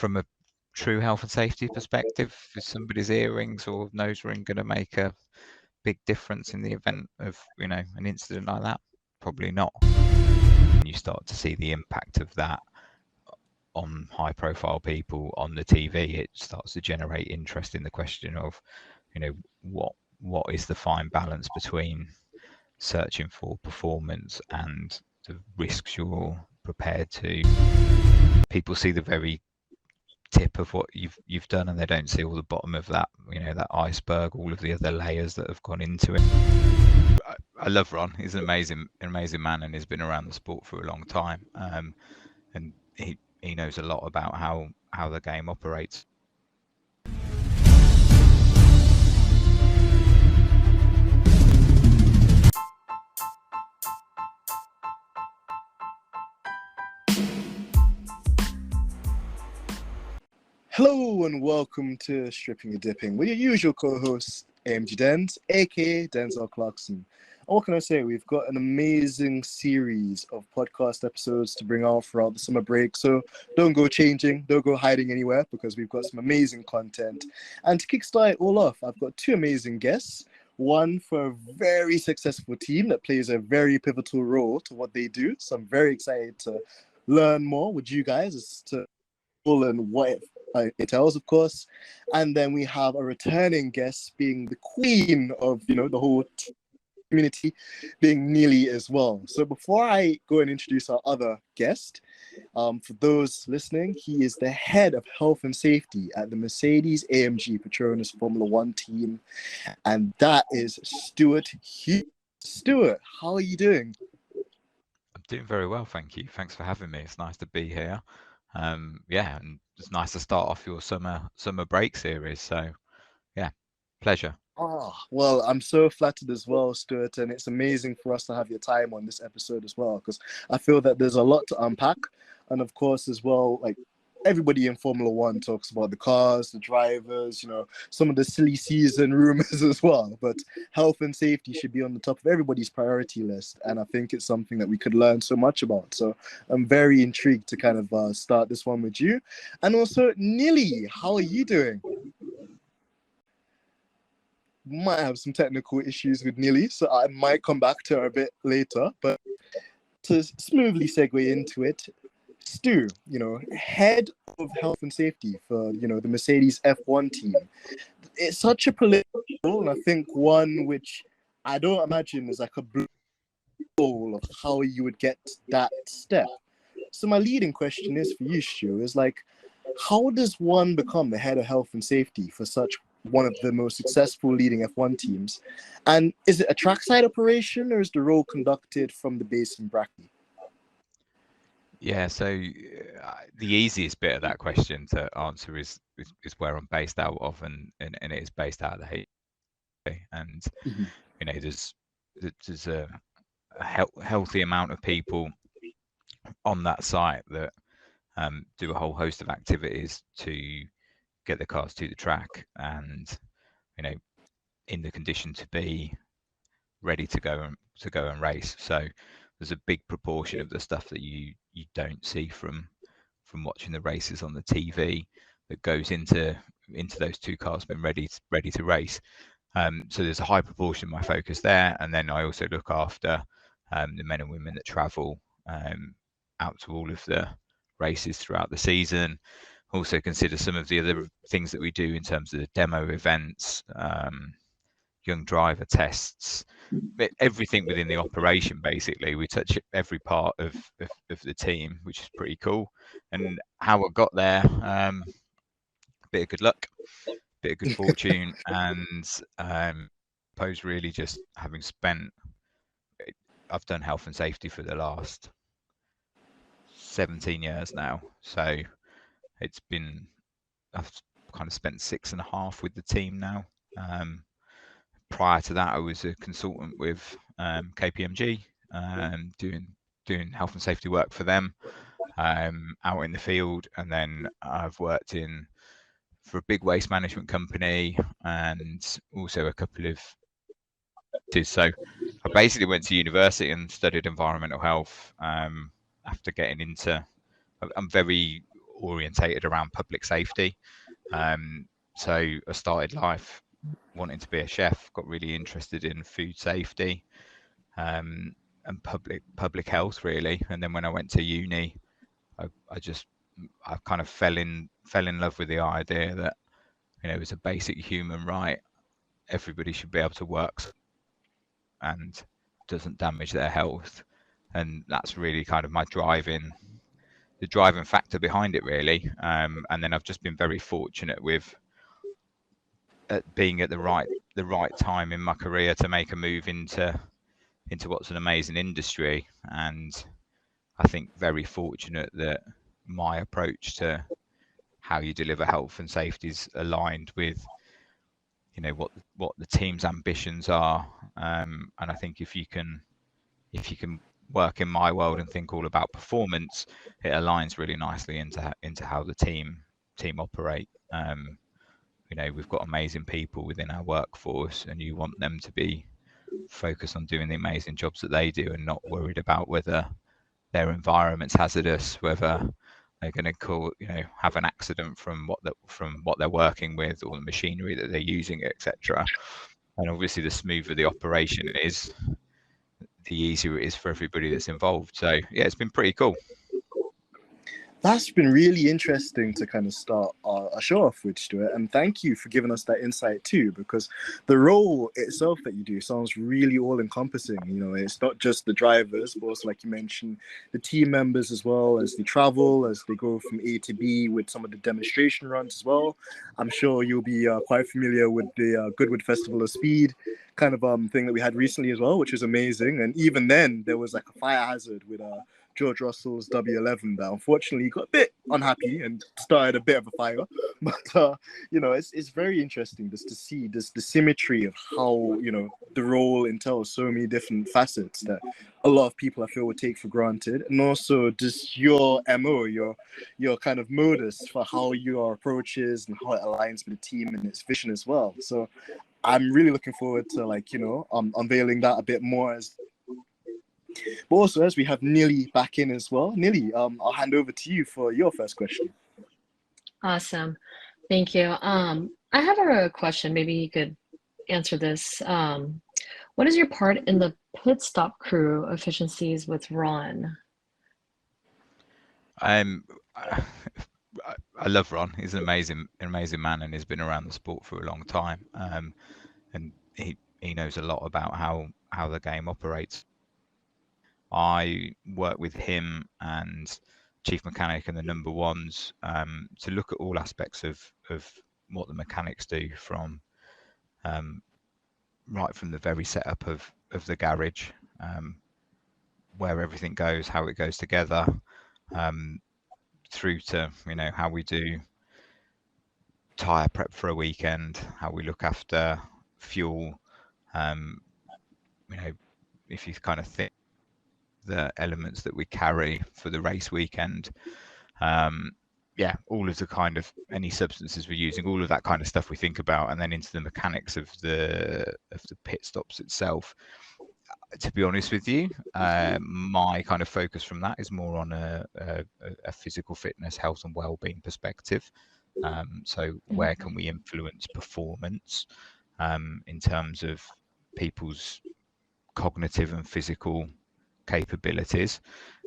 from a true health and safety perspective, is somebody's earrings or nose ring going to make a big difference in the event of, you know, an incident like that? Probably not. And you start to see the impact of that on high profile people on the TV, it starts to generate interest in the question of, you know, what is the fine balance between searching for performance and the risks you're prepared to. People see the very tip of what you've done, and they don't see all the bottom of that, you know, that iceberg, all of the other layers that have gone into it. I love Ron. He's an amazing man, and he's been around the sport for a long time. And he knows a lot about how the game operates. Hello and welcome to Stripping and Dipping with your usual co-host AMG Denz, aka Denzel Clarkson. And what can I say? We've got an amazing series of podcast episodes to bring out throughout the summer break. So don't go changing, don't go hiding anywhere, because we've got some amazing content. And to kickstart it all off, I've got two amazing guests. One for a very successful team that plays a very pivotal role to what they do. So I'm very excited to learn more with you guys as to and what it entails, of course. And then we have a returning guest being the queen of, you know, the whole community, being Nilly as well. So before I go and introduce our other guest, for those listening, he is the head of health and safety at the Mercedes-AMG Petronas Formula One team, and that is Stuart Hughes. Stuart, how are you doing? I'm doing very well, thank you. Thanks for having me. It's nice to be here. Yeah, and it's nice to start off your summer break series. So yeah, pleasure. Oh, well, I'm so flattered as well, Stuart, and it's amazing for us to have your time on this episode as well, because I feel that there's a lot to unpack. And of course, as well, like everybody in Formula One talks about the cars, the drivers, you know, some of the silly season rumors as well. But health and safety should be on the top of everybody's priority list. And I think it's something that we could learn so much about. So I'm very intrigued to kind of start this one with you. And also, Nilly, how are you doing? Might have some technical issues with Nilly, so I might come back to her a bit later. But to smoothly segue into it, Stu, you know, head of health and safety for, you know, the Mercedes F1 team. It's such a political role, and I think one which I don't imagine is like a blue goal of how you would get that step. So my leading question is for you, Stu, is like, how does one become the head of health and safety for such one of the most successful leading F1 teams? And is it a trackside operation, or is the role conducted from the base in Brackley? Yeah, so the easiest bit of that question to answer is where I'm based out of, and it is based out of the H. And you know, there's a healthy amount of people on that site that do a whole host of activities to get the cars to the track, and you know, in the condition to be ready to go and race. So there's a big proportion of the stuff that you don't see from watching the races on the TV that goes into those two cars being ready to race. So there's a high proportion of my focus there, and then I also look after the men and women that travel out to all of the races throughout the season. Also consider some of the other things that we do in terms of the demo events, young driver tests, everything within the operation. Basically, we touch every part of the team, which is pretty cool. And how I got there, bit of good luck, bit of good fortune, and I suppose really just having spent, I've done health and safety for the last 17 years now, so it's been, I've kind of spent 6.5 with the team now. Prior to that, I was a consultant with KPMG, doing health and safety work for them out in the field, and then I've worked for a big waste management company, and also a couple of. So I basically went to university and studied environmental health after getting into. I'm very orientated around public safety. So I started life wanting to be a chef, got really interested in food safety, and public health really. And then when I went to uni, I kind of fell in love with the idea that, it was a basic human right. Everybody should be able to work and doesn't damage their health. And that's really kind of the driving factor behind it really. And then I've just been very fortunate with being at the right time in my career to make a move into what's an amazing industry. And I think very fortunate that my approach to how you deliver health and safety is aligned with what the team's ambitions are. And I think if you can work in my world and think all about performance, it aligns really nicely into how the team operate. We've got amazing people within our workforce, and you want them to be focused on doing the amazing jobs that they do and not worried about whether their environment's hazardous, whether they're going to have an accident from what they're working with or the machinery that they're using, etc. And obviously, the smoother the operation is, the easier it is for everybody that's involved. So yeah, it's been pretty cool. That's been really interesting to kind of start our show off with, Stuart. And thank you for giving us that insight too, because the role itself that you do sounds really all-encompassing. It's not just the drivers, but also, like you mentioned, the team members as well, as they travel, as they go from A to B with some of the demonstration runs as well. I'm sure you'll be quite familiar with the Goodwood Festival of Speed kind of thing that we had recently as well, which was amazing. And even then, there was like a fire hazard with George Russell's W11 that unfortunately got a bit unhappy and started a bit of a fire. But it's very interesting just to see the symmetry of how the role entails so many different facets that a lot of people I feel would take for granted, and also just your MO, your kind of modus for how your approach is and how it aligns with the team and its vision as well. So I'm really looking forward to unveiling that a bit more but also, as we have Nilly back in as well. Nilly, I'll hand over to you for your first question. Awesome. Thank you. I have a question. Maybe you could answer this. What is your part in the pit stop crew efficiencies with Ron? I love Ron. He's an amazing man, and he's been around the sport for a long time. And he knows a lot about how the game operates. I work with him and chief mechanic and the number ones to look at all aspects of what the mechanics do, from right from the very setup of the garage, where everything goes, how it goes together, through to how we do tire prep for a weekend, how we look after fuel. If you kind of think the elements that we carry for the race weekend, all of the kind of any substances we're using, all of that kind of stuff we think about, and then into the mechanics of the pit stops itself. To be honest with you, my kind of focus from that is more on a physical fitness, health and well-being perspective. So where can we influence performance in terms of people's cognitive and physical capabilities?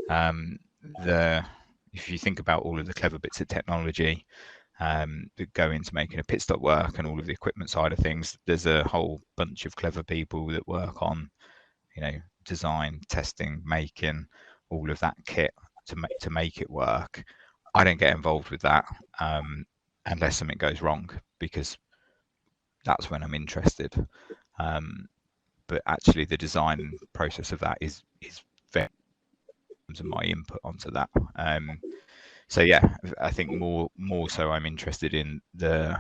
If you think about all of the clever bits of technology that go into making a pit stop work and all of the equipment side of things, there's a whole bunch of clever people that work on design, testing, making all of that kit to make it work. I don't get involved with that unless something goes wrong, because that's when I'm interested. But actually the design process of that is very of my input onto that. So yeah, I think more so I'm interested in the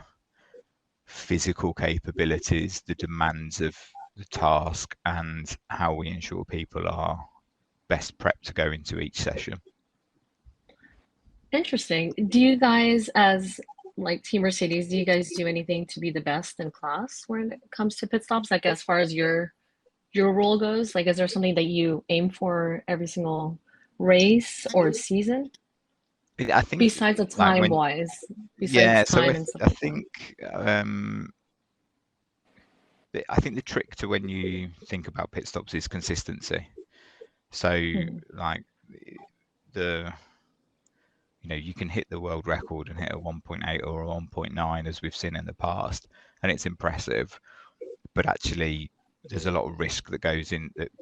physical capabilities, the demands of the task, and how we ensure people are best prepped to go into each session. Interesting. Do you guys, as like Team Mercedes, do you guys do anything to be the best in class when it comes to pit stops? Like as far as your role goes, like is there something that you aim for every single race or season? I think besides the like when time-wise, yeah, besides so time and stuff I like that. think I think the trick to when you think about pit stops is consistency. So like the you can hit the world record and hit a 1.8 or a 1.9 as we've seen in the past, and it's impressive. But actually, there's a lot of risk that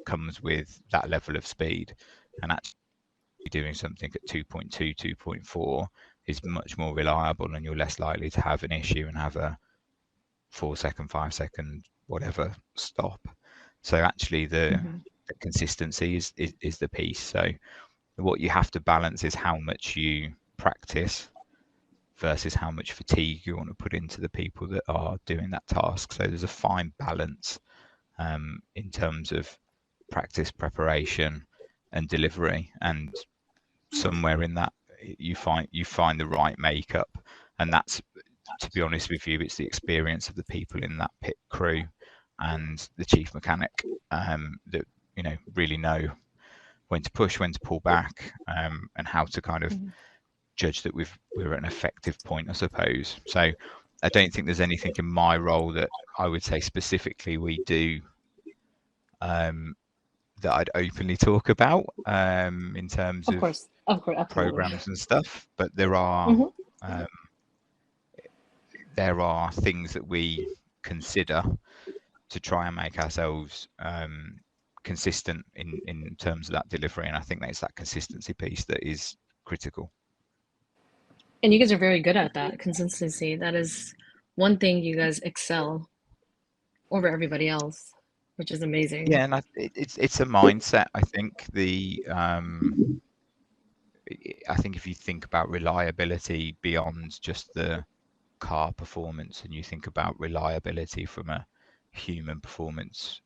comes with that level of speed, and actually doing something at 2.2, 2.4 is much more reliable, and you're less likely to have an issue and have a 4-second, 5-second, whatever stop. So actually, the consistency is the piece. So what you have to balance is how much you practice versus how much fatigue you want to put into the people that are doing that task. So there's a fine balance in terms of practice, preparation, and delivery, and somewhere in that you find the right makeup, and that's, to be honest with you, it's the experience of the people in that pit crew and the chief mechanic that really know when to push, when to pull back, and how to kind of judge that we're at an effective point, I suppose. So I don't think there's anything in my role that I would say specifically we do that I'd openly talk about in terms Of of course, absolutely. programs and stuff. But there are things that we consider to try and make ourselves consistent in terms of that delivery, and I think that's that consistency piece that is critical. And you guys are very good at that consistency. That is one thing you guys excel over everybody else, which is amazing. Yeah, and it's a mindset. I think I think if you think about reliability beyond just the car performance, and you think about reliability from a human performance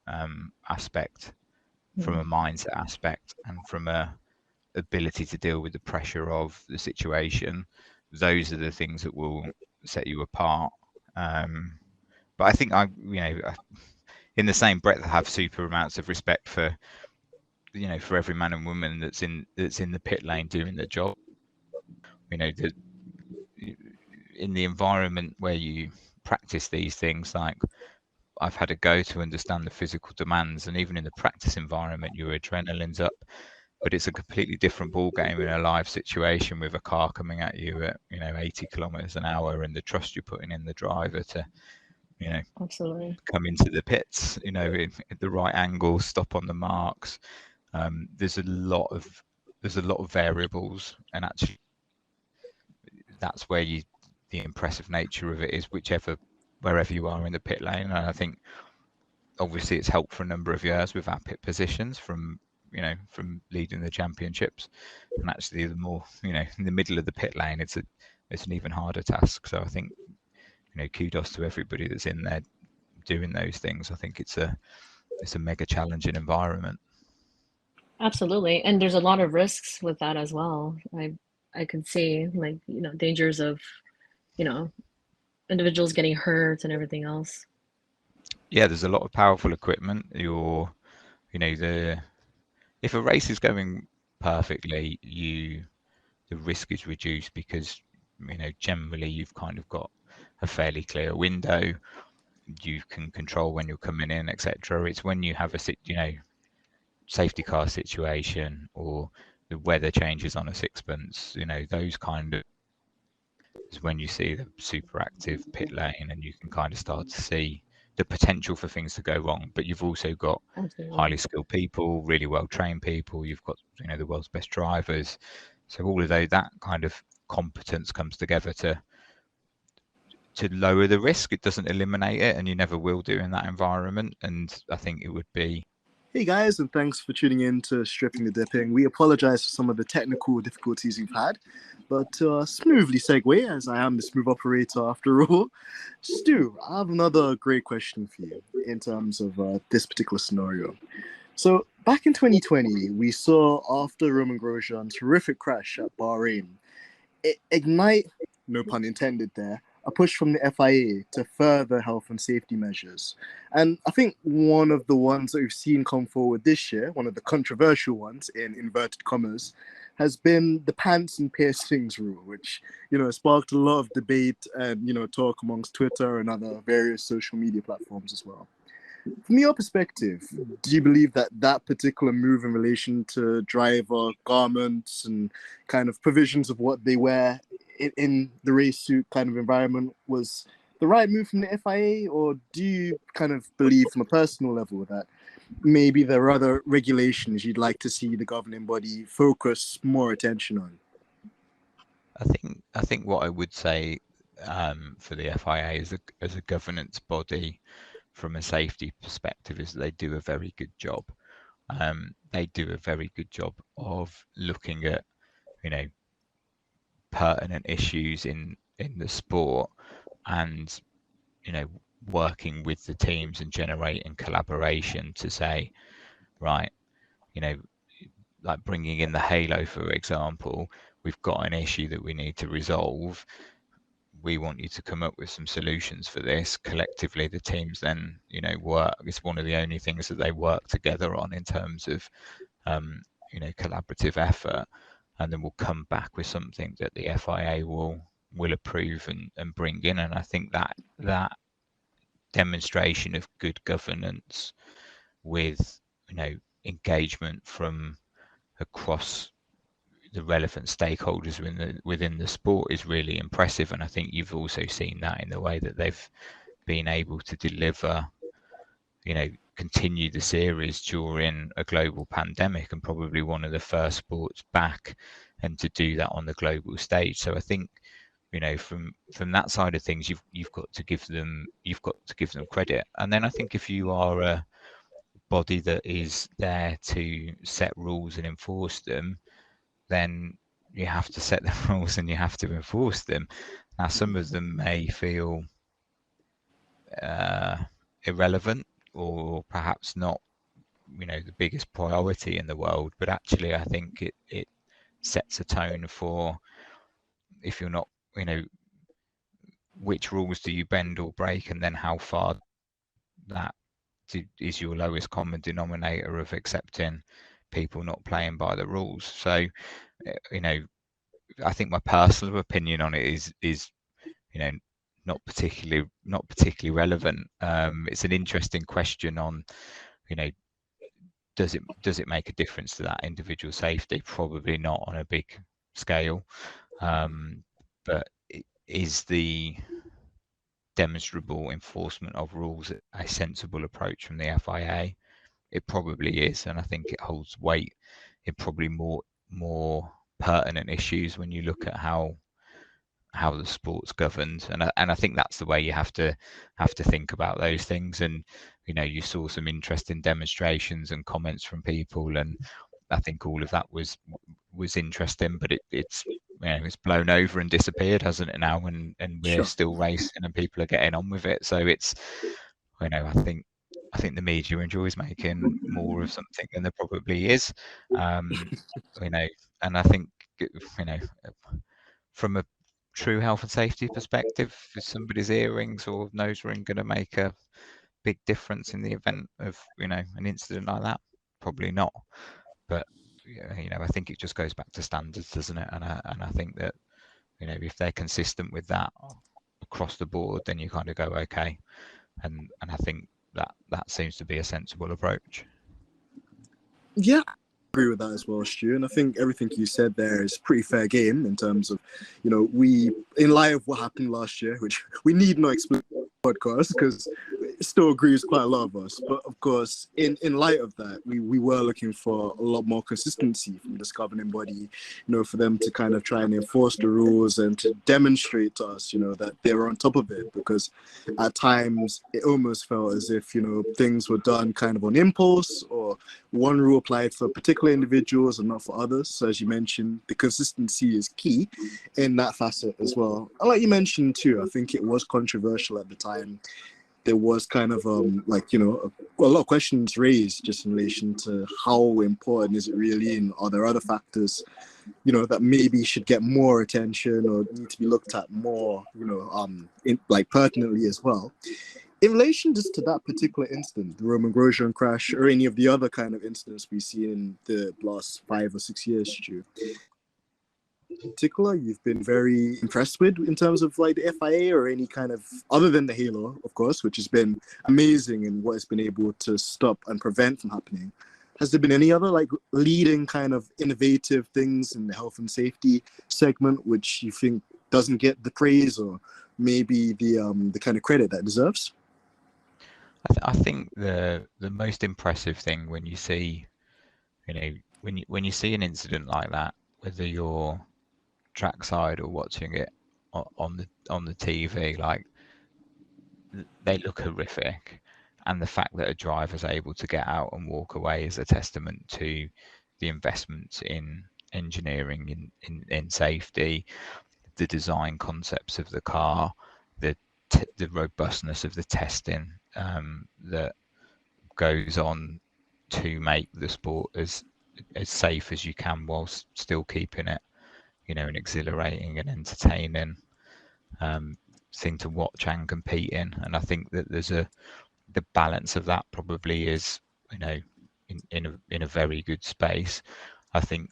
aspect, from a mindset aspect, and from a ability to deal with the pressure of the situation, those are the things that will set you apart. But I think in the same breath, I have super amounts of respect for for every man and woman that's in the pit lane doing the job. In the environment where you practice these things, like I've had a go to understand the physical demands, and even in the practice environment, your adrenaline's up, but it's a completely different ball game in a live situation with a car coming at you at 80 kilometers an hour, and the trust you're putting in the driver to Absolutely. come into the pits at the right angle, stop on the marks. There's a lot of variables, and actually that's where the impressive nature of it is, wherever you are in the pit lane. And I think obviously it's helped for a number of years with our pit positions from leading the championships, and actually the more in the middle of the pit lane, it's an even harder task. So I think kudos to everybody that's in there doing those things. I think it's a mega challenging environment. Absolutely. And there's a lot of risks with that as well. I can see, like, dangers of, individuals getting hurt and everything else. Yeah, there's a lot of powerful equipment. If a race is going perfectly, the risk is reduced because generally you've kind of got a fairly clear window. You can control when you're coming in, etc. It's when you have a safety car situation, or the weather changes on a sixpence, those kind of is when you see the super active pit lane, and you can kind of start to see the potential for things to go wrong. But you've also got highly skilled people, really well trained people. You've got the world's best drivers. So all of that kind of competence comes together to lower the risk. It doesn't eliminate it, and you never will do in that environment. And I think it would be. Hey guys, and thanks for tuning in to Stripping the Dipping. We apologize for some of the technical difficulties we've had, but to smoothly segue, as I am the smooth operator after all, Stu, I have another great question for you in terms of this particular scenario. So back in 2020, we saw, after Roman Grosjean's horrific crash at Bahrain, ignite, no pun intended there, a push from the FIA to further health and safety measures. And I think one of the ones that we've seen come forward this year, one of the controversial ones in inverted commas, has been the pants and piercings rule, which, sparked a lot of debate and, talk amongst Twitter and other various social media platforms as well. From your perspective, do you believe that that particular move in relation to driver garments and kind of provisions of what they wear in the race suit kind of environment was the right move from the FIA? Or do you kind of believe from a personal level that maybe there are other regulations you'd like to see the governing body focus more attention on? I think what I would say for the FIA as a governance body from a safety perspective is that they do a very good job. They do a very good job of looking at, pertinent issues in the sport and, working with the teams and generating collaboration to say, right, like bringing in the halo, for example, we've got an issue that we need to resolve. We want you to come up with some solutions for this. Collectively, the teams then, work. It's one of the only things that they work together on in terms of, collaborative effort. And then we'll come back with something that the FIA will approve and bring in. And I think that demonstration of good governance with, engagement from across the relevant stakeholders within the sport is really impressive. And I think you've also seen that in the way that they've been able to deliver, continue the series during a global pandemic, and probably one of the first sports back, and to do that on the global stage. So I think, from that side of things, you've got to give them credit. And then I think if you are a body that is there to set rules and enforce them, then you have to set the rules and you have to enforce them. Now, some of them may feel irrelevant or perhaps not, the biggest priority in the world, but actually I think it sets a tone for, if you're not, which rules do you bend or break, and then how far that is your lowest common denominator of accepting people not playing by the rules. So, I think my personal opinion on it is not particularly relevant. It's an interesting question on, does it make a difference to that individual safety? Probably not on a big scale, but is the demonstrable enforcement of rules a sensible approach from the FIA? It probably is, and I think it holds weight in probably more pertinent issues when you look at how the sport's governed, and I think that's the way you have to think about those things. And you saw some interesting demonstrations and comments from people, and I think all of that was interesting, but it's blown over and disappeared, hasn't it now? And we're Sure. still racing and people are getting on with it. So it's, I think the media enjoys making more of something than there probably is. And I think, from a true health and safety perspective, is somebody's earrings or nose ring going to make a big difference in the event of, an incident like that? Probably not. But, I think it just goes back to standards, doesn't it? And I think that, if they're consistent with that across the board, then you kind of go, okay. And I think that seems to be a sensible approach. Yeah, I agree with that as well, Stu. And I think everything you said there is pretty fair game in terms of, we, in light of what happened last year, which we need no explanation podcast because it still agrees quite a lot of us. But of course, in light of that, we were looking for a lot more consistency from this governing body, for them to kind of try and enforce the rules and to demonstrate to us, that they were on top of it. Because at times it almost felt as if, things were done kind of on impulse, or one rule applied for particular individuals and not for others. So as you mentioned, the consistency is key in that facet as well. And like you mentioned too, I think it was controversial at the time. There was kind of a lot of questions raised just in relation to how important is it really, and are there other factors that maybe should get more attention or need to be looked at more pertinently as well. In relation just to that particular incident, the Roman Grosjean crash, or any of the other kind of incidents we see in the last 5 or 6 years, Stu, particular you've been very impressed with in terms of like the FIA or any kind of, other than the Halo, of course, which has been amazing in what it's been able to stop and prevent from happening? Has there been any other like leading kind of innovative things in the health and safety segment which you think doesn't get the praise or maybe the kind of credit that it deserves? I think the most impressive thing when you see, when you see an incident like that, whether you're trackside or watching it on the TV, like they look horrific, and the fact that a driver's able to get out and walk away is a testament to the investments in engineering, in safety, the design concepts of the car, the the robustness of the testing that goes on to make the sport as safe as you can whilst still keeping it, an exhilarating and entertaining thing to watch and compete in. And I think that the balance of that probably is, in a very good space. I think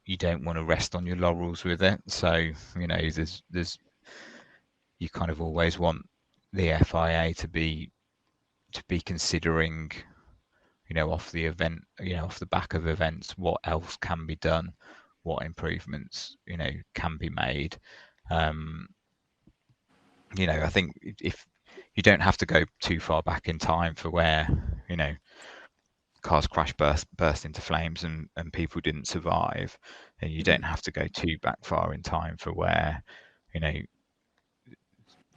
you don't want to rest on your laurels with it. So, there's you kind of always want the FIA to be considering, off the event, off the back of events, what else can be done, what improvements, can be made. I think if you don't have to go too far back in time for where, cars crash burst into flames and people didn't survive, and you don't have to go too back far in time for where, you know,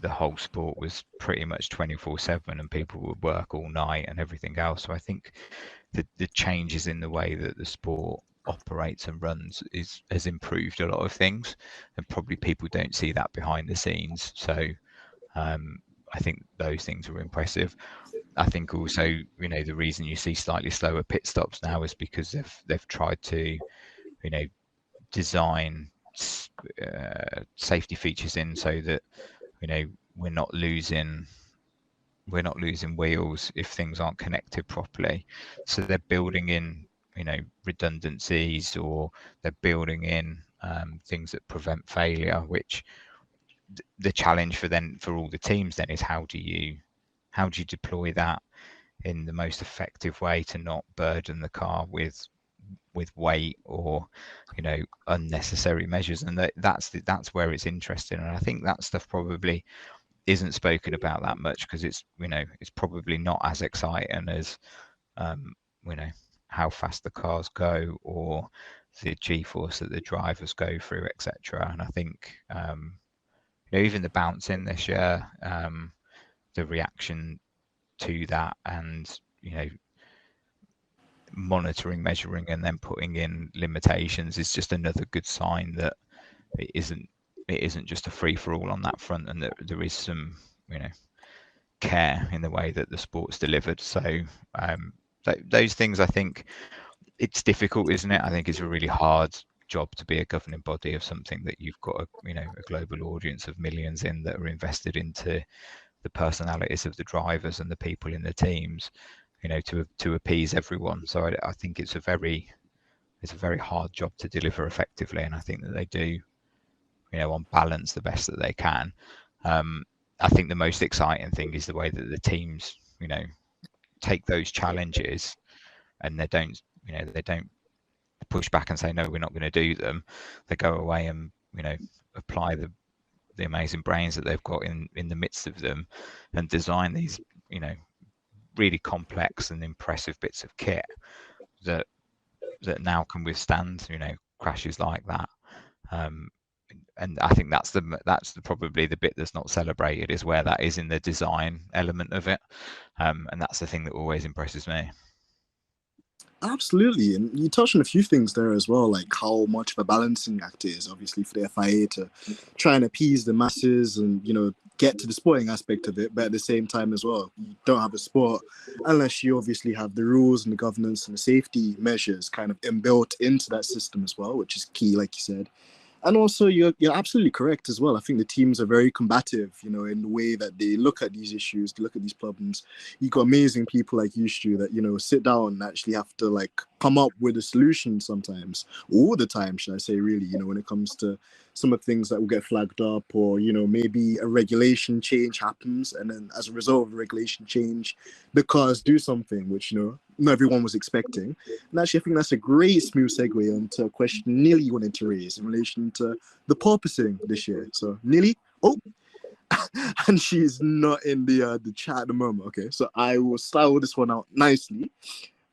the whole sport was pretty much 24/7 and people would work all night and everything else. So I think the changes in the way that the sport operates and runs has improved a lot of things, and probably people don't see that behind the scenes. So I think those things are impressive. I think also, the reason you see slightly slower pit stops now is because they've tried to, design safety features in so that, we're not losing wheels if things aren't connected properly. So they're building in, redundancies, or they're building in things that prevent failure, which the challenge for all the teams then is how do you deploy that in the most effective way to not burden the car with weight or unnecessary measures. And that's where it's interesting, and I think that stuff probably isn't spoken about that much because it's probably not as exciting as you know how fast the cars go or the g-force that the drivers go through, etc. And I think even the bouncing this year, the reaction to that, and monitoring, measuring, and then putting in limitations is just another good sign that it isn't just a free for all on that front, and that there is some care in the way that the sport's delivered. So those things, I think it's difficult, isn't it? I think it's a really hard job to be a governing body of something that you've got a global audience of millions in that are invested into the personalities of the drivers and the people in the teams, to appease everyone. So I think it's a very hard job to deliver effectively, and I think that they do, on balance, the best that they can. I think the most exciting thing is the way that the teams, take those challenges, and they don't push back and say no, we're not going to do them. They go away and apply the amazing brains that they've got in the midst of them, and design these really complex and impressive bits of kit that now can withstand crashes like that. And I think that's probably the bit that's not celebrated, is where that is in the design element of it, and that's the thing that always impresses me. Absolutely, and you touched on a few things there as well, like how much of a balancing act it is, obviously, for the FIA to try and appease the masses and get to the sporting aspect of it, but at the same time as well, you don't have a sport unless you obviously have the rules and the governance and the safety measures kind of inbuilt into that system as well, which is key, like you said. And also, you're absolutely correct as well. I think the teams are very combative, in the way that they look at these issues, they look at these problems. You got amazing people like you, Stu, that sit down and actually have to like come up with a solution sometimes, all the time, should I say? Really, when it comes to some of the things that will get flagged up, or maybe a regulation change happens, and then as a result of the regulation change, the cars do something which not everyone was expecting. And actually, I think that's a great smooth segue onto a question Nilly wanted to raise in relation to the porpoising this year. So Nilly, and she's not in the chat at the moment. Okay, so I will style this one out nicely.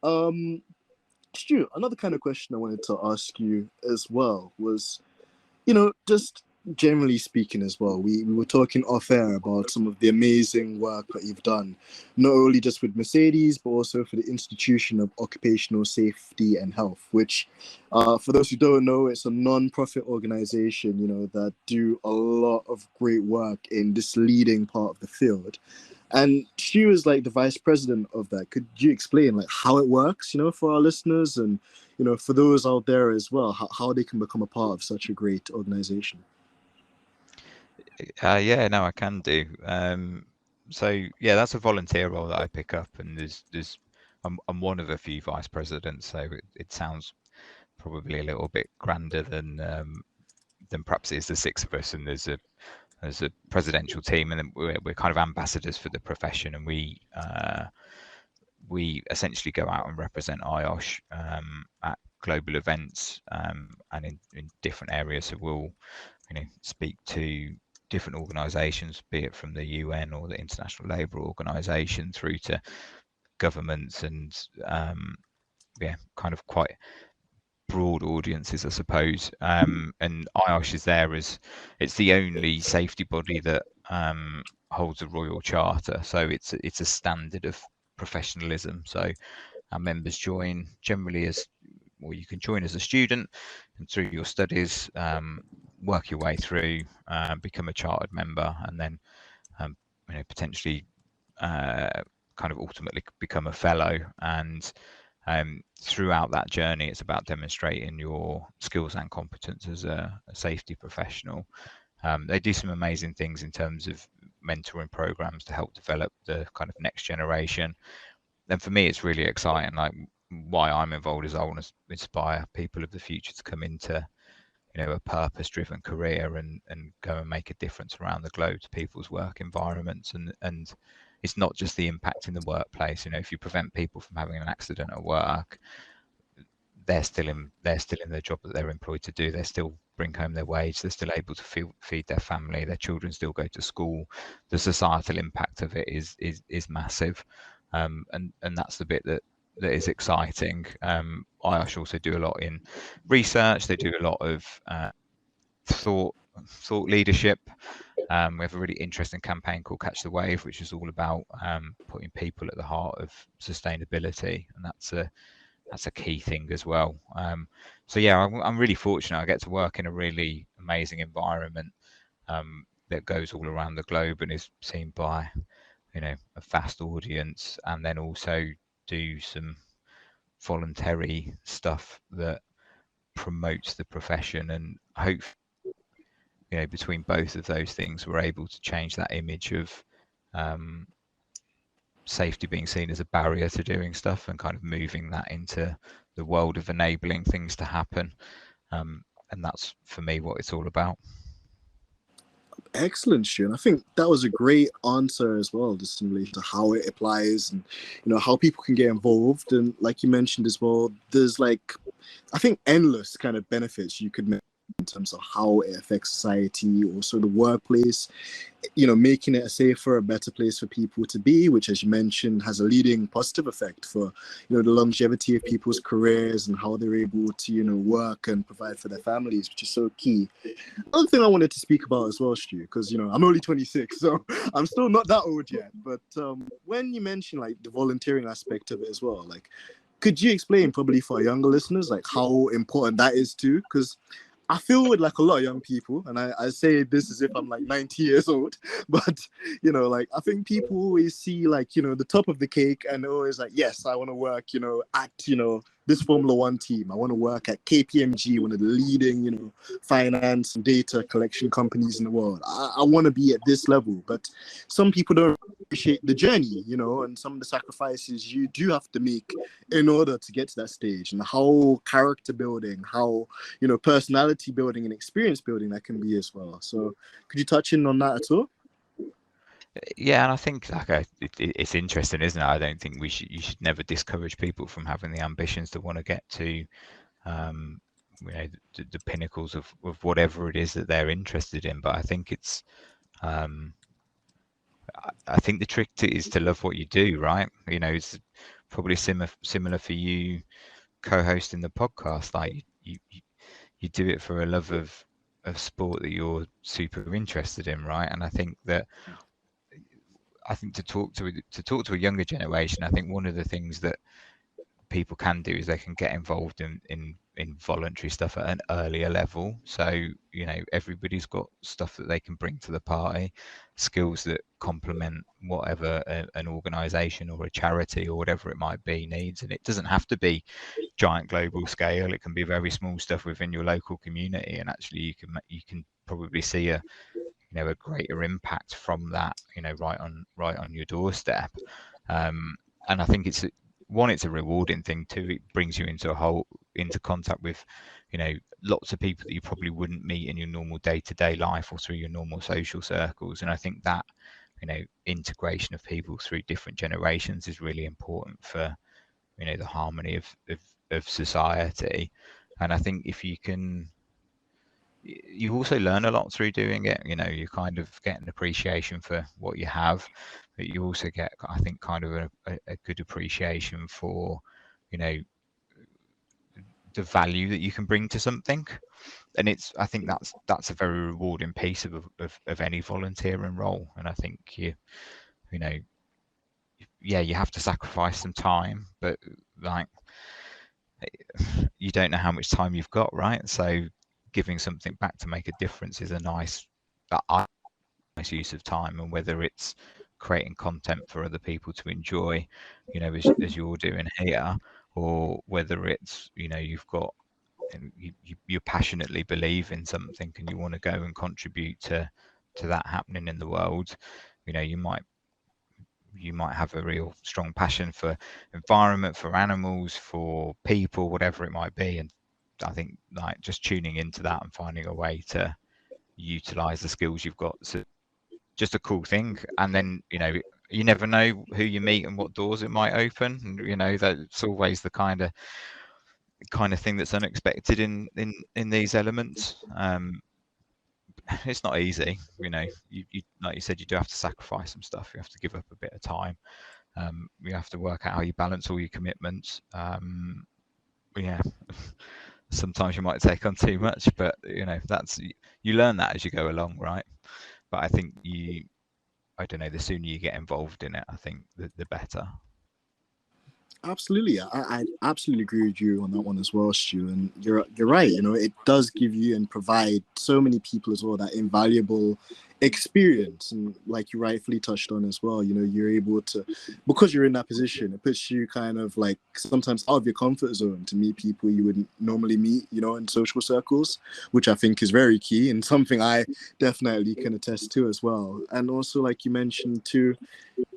Stu, another kind of question I wanted to ask you as well was, just generally speaking as well, we were talking off air about some of the amazing work that you've done, not only just with Mercedes, but also for the Institution of Occupational Safety and Health, which, for those who don't know, it's a non-profit organization, that do a lot of great work in this leading part of the field. And she was like the vice president of that. Could you explain like how it works, for our listeners, and for those out there as well, how they can become a part of such a great organization? Yeah, no, I can do. So yeah, that's a volunteer role that I pick up, and I'm one of a few vice presidents, so it sounds probably a little bit grander than perhaps it is. The six of us, and there's a presidential team, and then we're kind of ambassadors for the profession, and we essentially go out and represent IOSH at global events and in different areas. So we'll speak to different organisations, be it from the UN or the International Labour Organization through to governments and kind of quite broad audiences, I suppose. And IOSH is there as it's the only safety body that holds a royal charter, so it's a standard of professionalism. So our members join generally as well. You can join as a student, and through your studies, work your way through, become a chartered member, and then potentially kind of ultimately become a fellow. And throughout that journey, it's about demonstrating your skills and competence as a safety professional. They do some amazing things in terms of mentoring programs to help develop the kind of next generation. And for me, it's really exciting. Like, why I'm involved is I want to inspire people of the future to come into a purpose-driven career and go and make a difference around the globe to people's work environments. And it's not just the impact in the workplace. If you prevent people from having an accident at work, they're still in the job that they're employed to do. They still bring home their wage. They're still able to feed their family. Their children still go to school. The societal impact of it is massive, and that's the bit that is exciting. IOSH also do a lot in research. They do a lot of thought leadership. We have a really interesting campaign called Catch the Wave, which is all about putting people at the heart of sustainability, and that's a key thing as well. So yeah, I'm really fortunate. I get to work in a really amazing environment that goes all around the globe and is seen by a vast audience, and then also do some voluntary stuff that promotes the profession. And hopefully, between both of those things, we're able to change that image of safety being seen as a barrier to doing stuff, and kind of moving that into the world of enabling things to happen. And that's, for me, what it's all about. Excellent, Stu. I think that was a great answer as well, just in relation to how it applies and how people can get involved. And like you mentioned as well, there's like, I think, endless kind of benefits you could make in terms of how it affects society, also the workplace, making it a safer, a better place for people to be, which, as you mentioned, has a leading positive effect for, the longevity of people's careers and how they're able to, work and provide for their families, which is so key. Another thing I wanted to speak about as well, Stu, because, I'm only 26, so I'm still not that old yet. But when you mention like the volunteering aspect of it as well, like, could you explain probably for our younger listeners, like how important that is too? Because I feel with like a lot of young people, and I say this as if I'm like 90 years old, but, like, I think people always see like, the top of the cake, and they're always like, yes, I want to work, at, the this Formula One team. I want to work at KPMG, one of the leading, finance and data collection companies in the world. I want to be at this level, but some people don't appreciate the journey, and some of the sacrifices you do have to make in order to get to that stage, and how character building, how, personality building and experience building that can be as well. So could you touch in on that at all? Yeah, and I think it's interesting, isn't it? I don't think you should never discourage people from having the ambitions to want to get to the pinnacles of whatever it is that they're interested in. But I think it's I think the trick is to love what you do, right? It's probably similar for you co-hosting the podcast. Like you do it for a love of sport that you're super interested in, right? And I think to talk to a younger generation, I think one of the things that people can do is they can get involved in voluntary stuff at an earlier level. So everybody's got stuff that they can bring to the party, skills that complement whatever an organization or a charity or whatever it might be needs. And it doesn't have to be giant global scale. It can be very small stuff within your local community, and actually you can probably see a greater impact from that, right on your doorstep. And I think it's a rewarding thing too. It brings you into contact with, lots of people that you probably wouldn't meet in your normal day-to-day life or through your normal social circles. And I think that, integration of people through different generations is really important for, the harmony of society. And I think if you also learn a lot through doing it. You kind of get an appreciation for what you have, but you also get, I think, kind of a good appreciation for, the value that you can bring to something. And I think that's a very rewarding piece of any volunteering role. And I think you have to sacrifice some time, but like you don't know how much time you've got, right? So giving something back to make a difference is a nice use of time. And whether it's creating content for other people to enjoy, as you're doing here, or whether it's you've got you passionately believe in something and you want to go and contribute to that happening in the world. You might have a real strong passion for environment, for animals, for people, whatever it might be. And I think like just tuning into that and finding a way to utilize the skills you've got, so just a cool thing. And then you never know who you meet and what doors it might open. And that's always the kind of thing that's unexpected in these elements. It's not easy. You like you said, you do have to sacrifice some stuff. You have to give up a bit of time. You have to work out how you balance all your commitments. Yeah, sometimes you might take on too much, but you learn that as you go along, right? But I think I don't know, the sooner you get involved in it, I think the better. Absolutely, I absolutely agree with you on that one as well, Stu. And you're right. It does give you and provide so many people as well that invaluable experience. And like you rightfully touched on as well, you're able to, because you're in that position, it puts you kind of like sometimes out of your comfort zone to meet people you wouldn't normally meet, in social circles, which I think is very key and something I definitely can attest to as well. And also, like you mentioned too,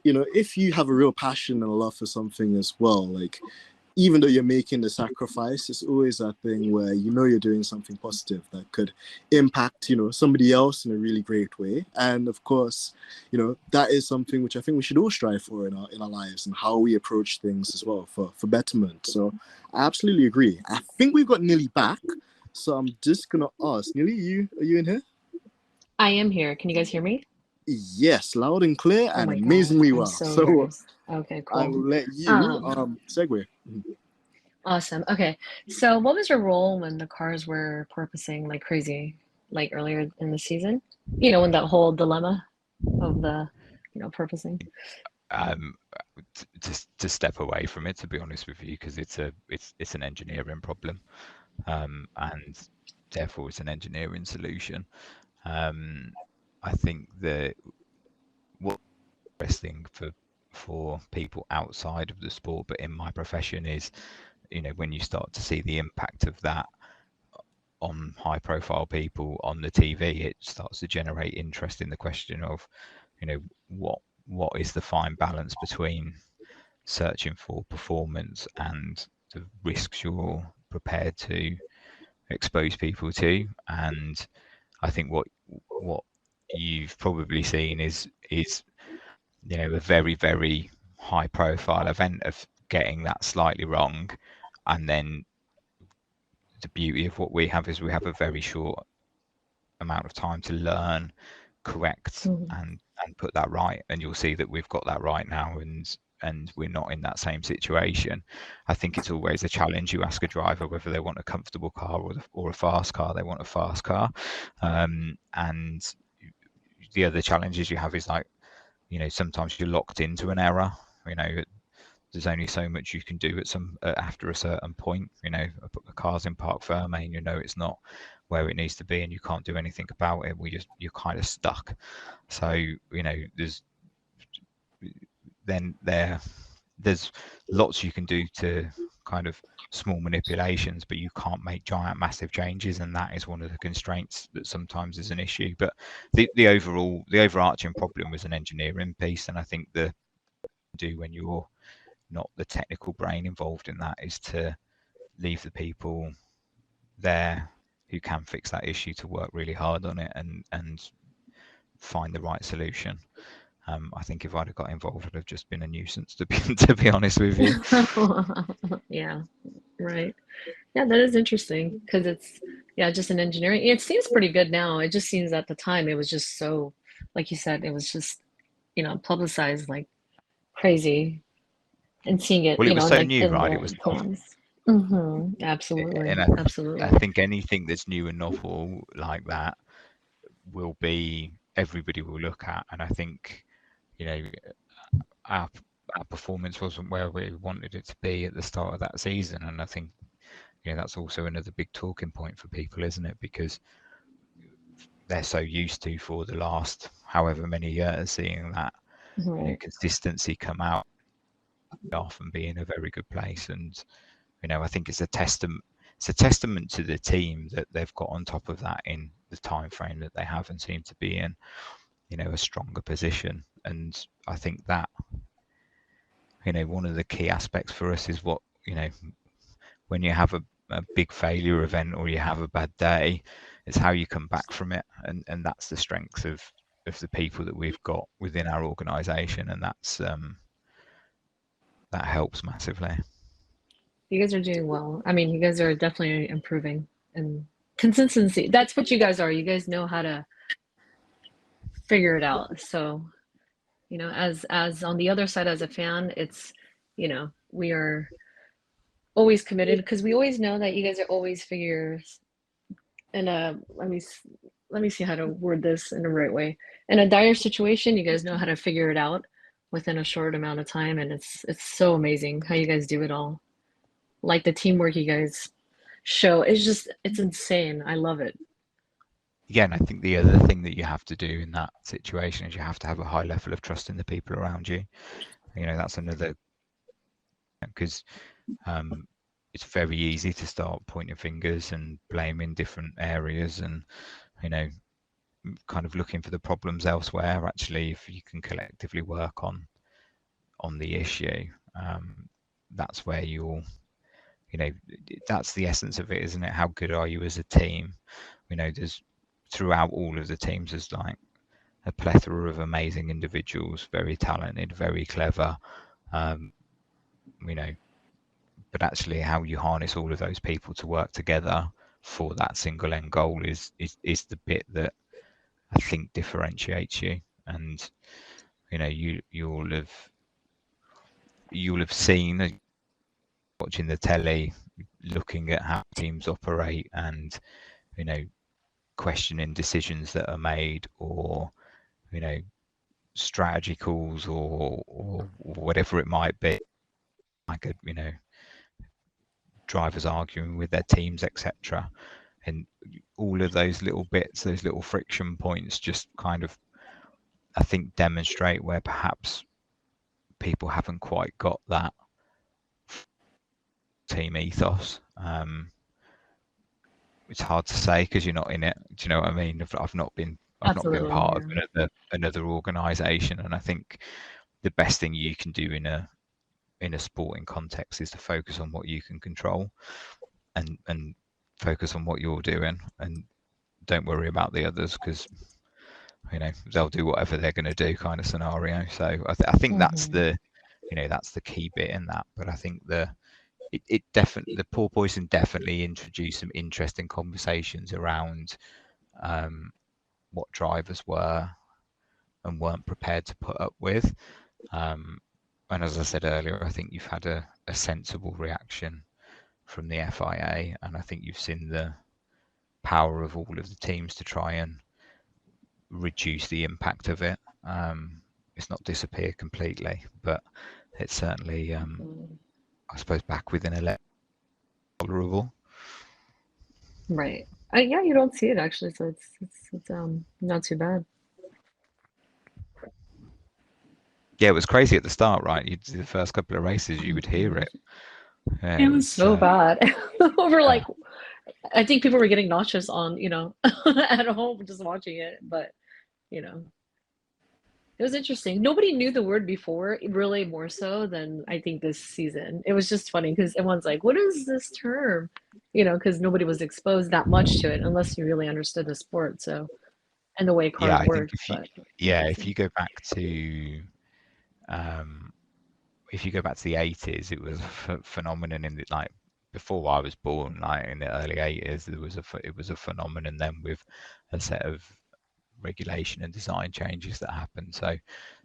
if you have a real passion and a love for something as well, like even though you're making the sacrifice, it's always that thing where you're doing something positive that could impact somebody else in a really great way. And of course, that is something which I think we should all strive for in our lives, and how we approach things as well for betterment. So I absolutely agree. I think we've got Nilly back, so I'm just gonna ask Nilly, are you in here? I am here. Can you guys hear me? Yes, loud and clear and my amazingly God, I'm well. so nervous. Okay, cool. I will let you segue. Awesome. Okay, so what was your role when the cars were porpoising like crazy, like earlier in the season? When that whole dilemma of the, porpoising. To step away from it, to be honest with you, because it's an engineering problem, and therefore it's an engineering solution. I think that what's interesting for people outside of the sport, but in my profession, is when you start to see the impact of that on high profile people on the TV, it starts to generate interest in the question of, what is the fine balance between searching for performance and the risks you're prepared to expose people to. And I think what you've probably seen is a very, very high profile event of getting that slightly wrong, and then the beauty of what we have is we have a very short amount of time to learn, correct, and put that right. And you'll see that we've got that right now, and we're not in that same situation. I think it's always a challenge. You ask a driver whether they want a comfortable car or a fast car. They want a fast car, and the other challenges you have is like, sometimes you're locked into an error. There's only so much you can do after a certain point. A car's in park fermé, and it's not where it needs to be, and you can't do anything about it. You're kind of stuck. So there's lots you can do to kind of small manipulations, but you can't make giant massive changes, and that is one of the constraints that sometimes is an issue. But the overarching problem was an engineering piece, and I think when you're not the technical brain involved in that is to leave the people there who can fix that issue to work really hard on it and find the right solution. I think if I'd have got involved, I'd have just been a nuisance, to be honest with you. Yeah, right. Yeah, that is interesting because it's just an engineering. It seems pretty good now. It just seems at the time it was just so, like you said, it was just publicized like crazy, and seeing it Well, it was so like new, in right? the It was things. Absolutely, and absolutely. I think anything that's new and novel like that everybody will look at, and I think our performance wasn't where we wanted it to be at the start of that season, and I think that's also another big talking point for people, isn't it? Because they're so used to, for the last however many years, seeing that consistency come out off and be in a very good place. And I think it's a testament to the team that they've got on top of that in the time frame that they have, and seem to be in a stronger position. And I think that one of the key aspects for us is what when you have a big failure event or you have a bad day, it's how you come back from it, and that's the strength of the people that we've got within our organization, and that's that helps massively. You guys are doing well. I mean, you guys are definitely improving, and consistency. That's what you guys are. You guys know how to figure it out. So, as on the other side as a fan, it's, we are always committed because we always know that you guys are always figures in a, let me see how to word this in the right way. In a dire situation, you guys know how to figure it out within a short amount of time, and it's so amazing how you guys do it all. Like the teamwork you guys show, it's insane. I love it. Yeah, and I think the other thing that you have to do in that situation is you have to have a high level of trust in the people around you. That's another, because it's very easy to start pointing fingers and blaming different areas, and kind of looking for the problems elsewhere. Actually, if you can collectively work on the issue, that's where that's the essence of it, isn't it? How good are you as a team? There's throughout all of the teams, there's like a plethora of amazing individuals, very talented, very clever, but actually how you harness all of those people to work together for that single end goal is the bit that I think differentiates you. And you'll have seen, watching the telly, looking at how teams operate, and questioning decisions that are made, or strategy calls, or whatever it might be, like drivers arguing with their teams, etc. And all of those little bits, those little friction points, just kind of, I think, demonstrate where perhaps people haven't quite got that team ethos. It's hard to say because you're not in it. Do you know what I mean? I've not been Absolutely, part of yeah. another organisation, and I think the best thing you can do in a sporting context is to focus on what you can control, and focus on what you're doing, and don't worry about the others because they'll do whatever they're going to do, kind of scenario. So I think that's the that's the key bit in that. But I think it definitely, the porpoising definitely introduced some interesting conversations around what drivers were and weren't prepared to put up with. And as I said earlier, I think you've had a sensible reaction from the FIA, and I think you've seen the power of all of the teams to try and reduce the impact of it. It's not disappear completely, but it's certainly, I suppose, back within a level tolerable. Right. Yeah, you don't see it actually, so it's not too bad. Yeah, it was crazy at the start, right? You'd see the first couple of races, you would hear it. Yeah, It was so bad. Over yeah. like, I think people were getting nauseous on, at home just watching it, but it was interesting. Nobody knew the word before, really more so than I think this season. It was just funny because everyone's like, what is this term? Because nobody was exposed that much to it unless you really understood the sport. So, and the way Yeah, cars I think work, but if you go back to the 80s, it was a phenomenon in the, like, before I was born, like in the early 80s, it was a phenomenon then with a set of regulation and design changes that happened. So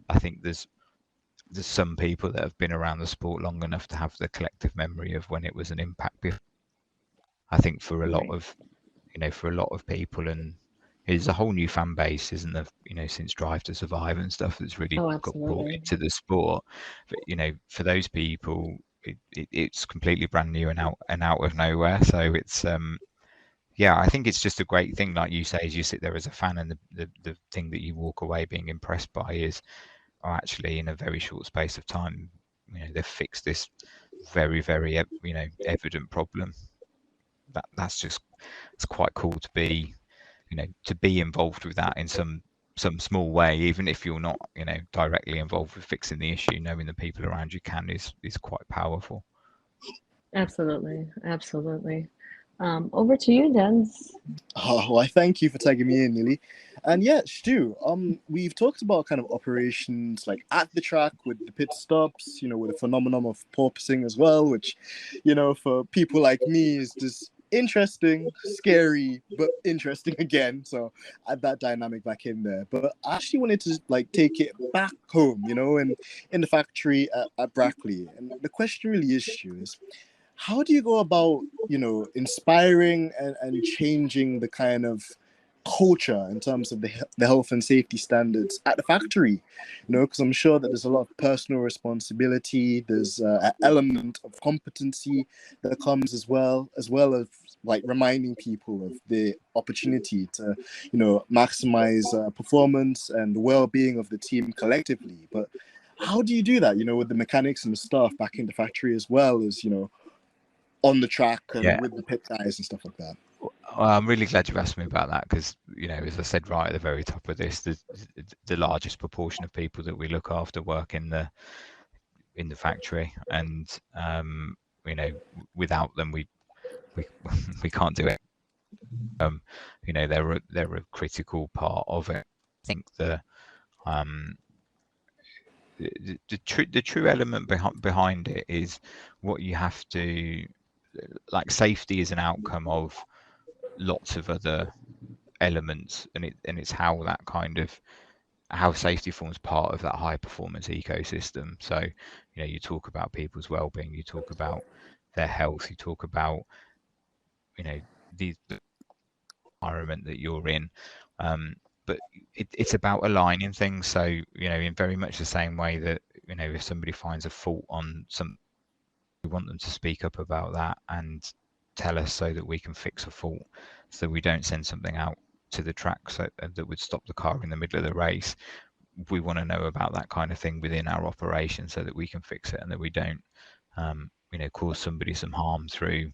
I think there's some people that have been around the sport long enough to have the collective memory of when it was an impact. I think for a lot right. of people, and there's a whole new fan base, isn't there? Since Drive to Survive and stuff, that's really Oh, got brought absolutely. into the sport. But for those people, it's completely brand new and out of nowhere. So it's yeah, I think it's just a great thing, like you say, as you sit there as a fan, and the thing that you walk away being impressed by is, oh, actually, in a very short space of time, they've fixed this very, very evident problem. It's quite cool to be involved with that in some small way, even if you're not directly involved with fixing the issue. Knowing the people around you can is quite powerful. Absolutely. Absolutely. Over to you, Dens. Oh, I thank you for tagging me in, Nilly. And yeah, Stu, we've talked about kind of operations like at the track with the pit stops, with the phenomenon of porpoising as well, which, for people like me is just interesting, scary, but interesting again. So add that dynamic back in there. But I actually wanted to take it back home, in the factory at Brackley. And the question really is, Stu, is how do you go about, inspiring and changing the kind of culture in terms of the health and safety standards at the factory? Because I'm sure that there's a lot of personal responsibility. There's an element of competency that comes as well as reminding people of the opportunity to, maximize performance and the well-being of the team collectively. But how do you do that, with the mechanics and the staff back in the factory as well as, on the track and Yeah. with the pit guys and stuff like that? Well, I'm really glad you've asked me about that because, as I said right at the very top of this, the largest proportion of people that we look after work in the factory, and without them, we we can't do it. They're a critical part of it. I think the true element behind it is what you have to, like, safety is an outcome of lots of other elements, and it's how that how safety forms part of that high performance ecosystem. So you talk about people's well-being, you talk about their health, you talk about the environment that you're in, but it's about aligning things. So in very much the same way that if somebody finds a fault on some, we want them to speak up about that and tell us so that we can fix a fault, so we don't send something out to the track that would stop the car in the middle of the race. We want to know about that kind of thing within our operation so that we can fix it and that we don't cause somebody some harm through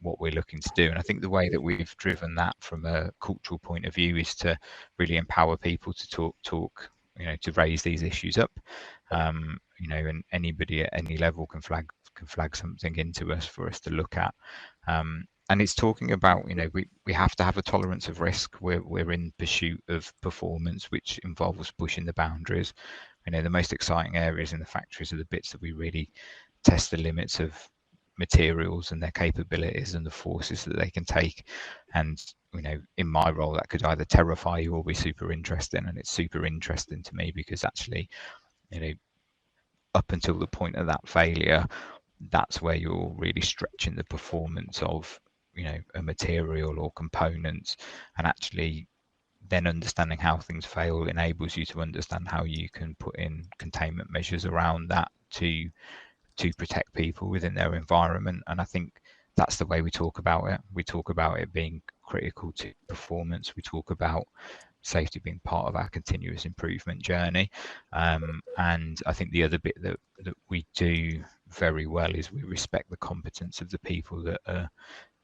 what we're looking to do. And I think the way that we've driven that from a cultural point of view is to really empower people to talk to raise these issues up. And anybody at any level can flag something into us for us to look at. And it's talking about, we have to have a tolerance of risk. We're in pursuit of performance, which involves pushing the boundaries. The most exciting areas in the factories are the bits that we really test the limits of materials and their capabilities and the forces that they can take. And in my role, that could either terrify you or be super interesting. And it's super interesting to me because actually, up until the point of that failure, that's where you're really stretching the performance of a material or components. And actually then understanding how things fail enables you to understand how you can put in containment measures around that to protect people within their environment. And I think that's the way we talk about it. We talk about it being critical to performance. We talk about safety being part of our continuous improvement journey. And I think the other bit that we do very well is we respect the competence of the people that are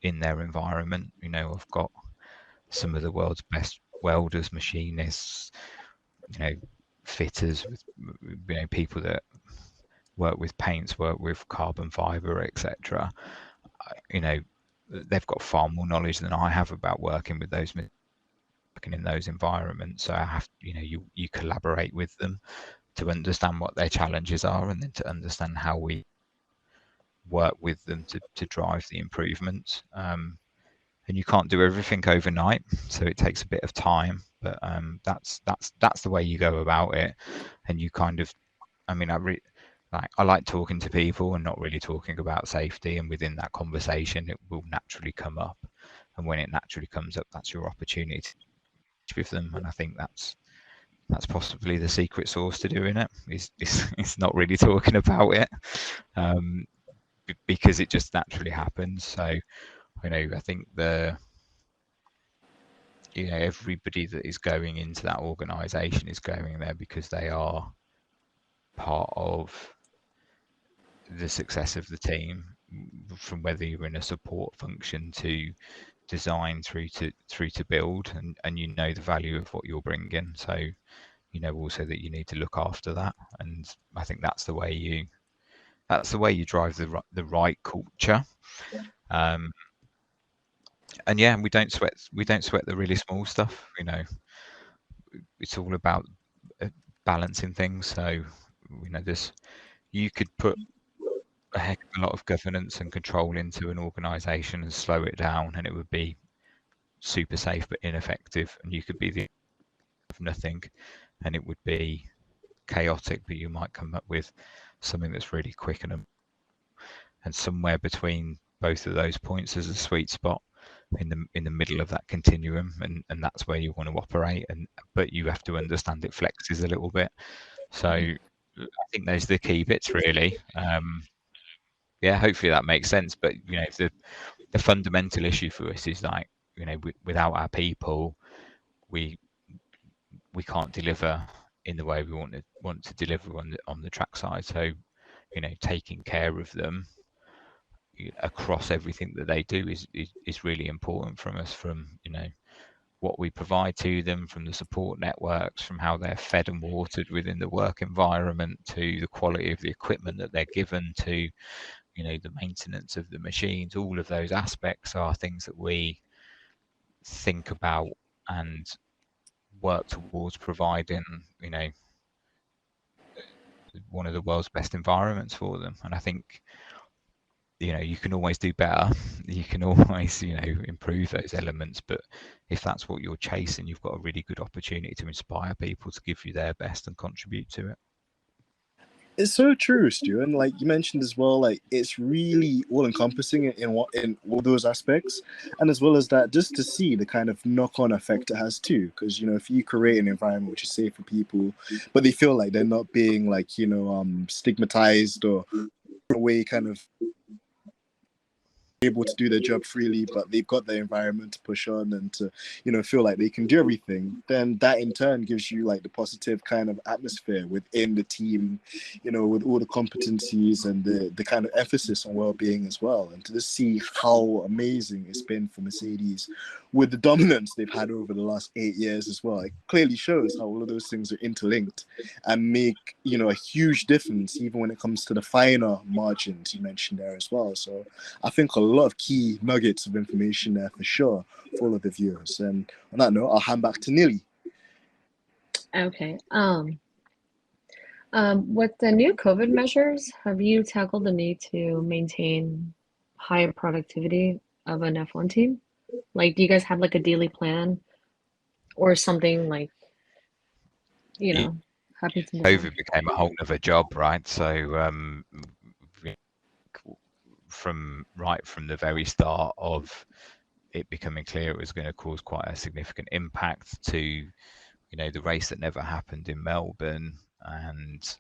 in their environment. I've got some of the world's best welders, machinists, fitters, with people that work with paints, work with carbon fiber, etc. They've got far more knowledge than I have about working with those, working in those environments. So I have, you collaborate with them to understand what their challenges are, and then to understand how we work with them to drive the improvements. And you can't do everything overnight, so it takes a bit of time. But that's the way you go about it, and you kind of, I like talking to people and not really talking about safety, and within that conversation it will naturally come up, and when it naturally comes up, that's your opportunity to teach with them. And I think that's possibly the secret sauce to doing it, is not really talking about it, because it just naturally happens. So I think everybody that is going into that organization is going there because they are part of the success of the team, from whether you're in a support function to design through to build, and the value of what you're bringing. So also that you need to look after that. And I think that's the way you drive the right culture. And yeah, we don't sweat the really small stuff. It's all about balancing things. So you could put a heck of a lot of governance and control into an organization and slow it down, and it would be super safe but ineffective. And you could be the of nothing, and it would be chaotic, but you might come up with something that's really quick. And somewhere between both of those points is a sweet spot in the middle of that continuum, and that's where you want to operate. But you have to understand it flexes a little bit. So I think those are the key bits, really. Yeah, hopefully that makes sense. But the fundamental issue for us is like, without our people, we can't deliver in the way we want to deliver on the track side. So taking care of them across everything that they do is really important from us, from what we provide to them, from the support networks, from how they're fed and watered within the work environment, to the quality of the equipment that they're given, to the maintenance of the machines. All of those aspects are things that we think about and work towards providing one of the world's best environments for them. And I think you can always do better, you can always improve those elements, but if that's what you're chasing, you've got a really good opportunity to inspire people to give you their best and contribute to it. It's so true, Stu, and like you mentioned as well, like it's really all encompassing in all those aspects, and as well as that, just to see the kind of knock-on effect it has too. Because if you create an environment which is safe for people, but they feel like they're not being stigmatized or a way kind of able to do their job freely, but they've got the environment to push on and to, feel like they can do everything, then that in turn gives you like the positive kind of atmosphere within the team, with all the competencies and the kind of emphasis on well-being as well. And to just see how amazing it's been for Mercedes with the dominance they've had over the last 8 years as well, it clearly shows how all of those things are interlinked and make, a huge difference even when it comes to the finer margins you mentioned there as well. So I think a lot of key nuggets of information there for sure for all of the viewers. And on that note, I'll hand back to Nilly. Okay. With the new COVID measures, have you tackled the need to maintain higher productivity of an F1 team? Like, do you guys have like a daily plan or something like, happens in the COVID became a whole other job, right? So from the very start of it becoming clear it was going to cause quite a significant impact to, the race that never happened in Melbourne, and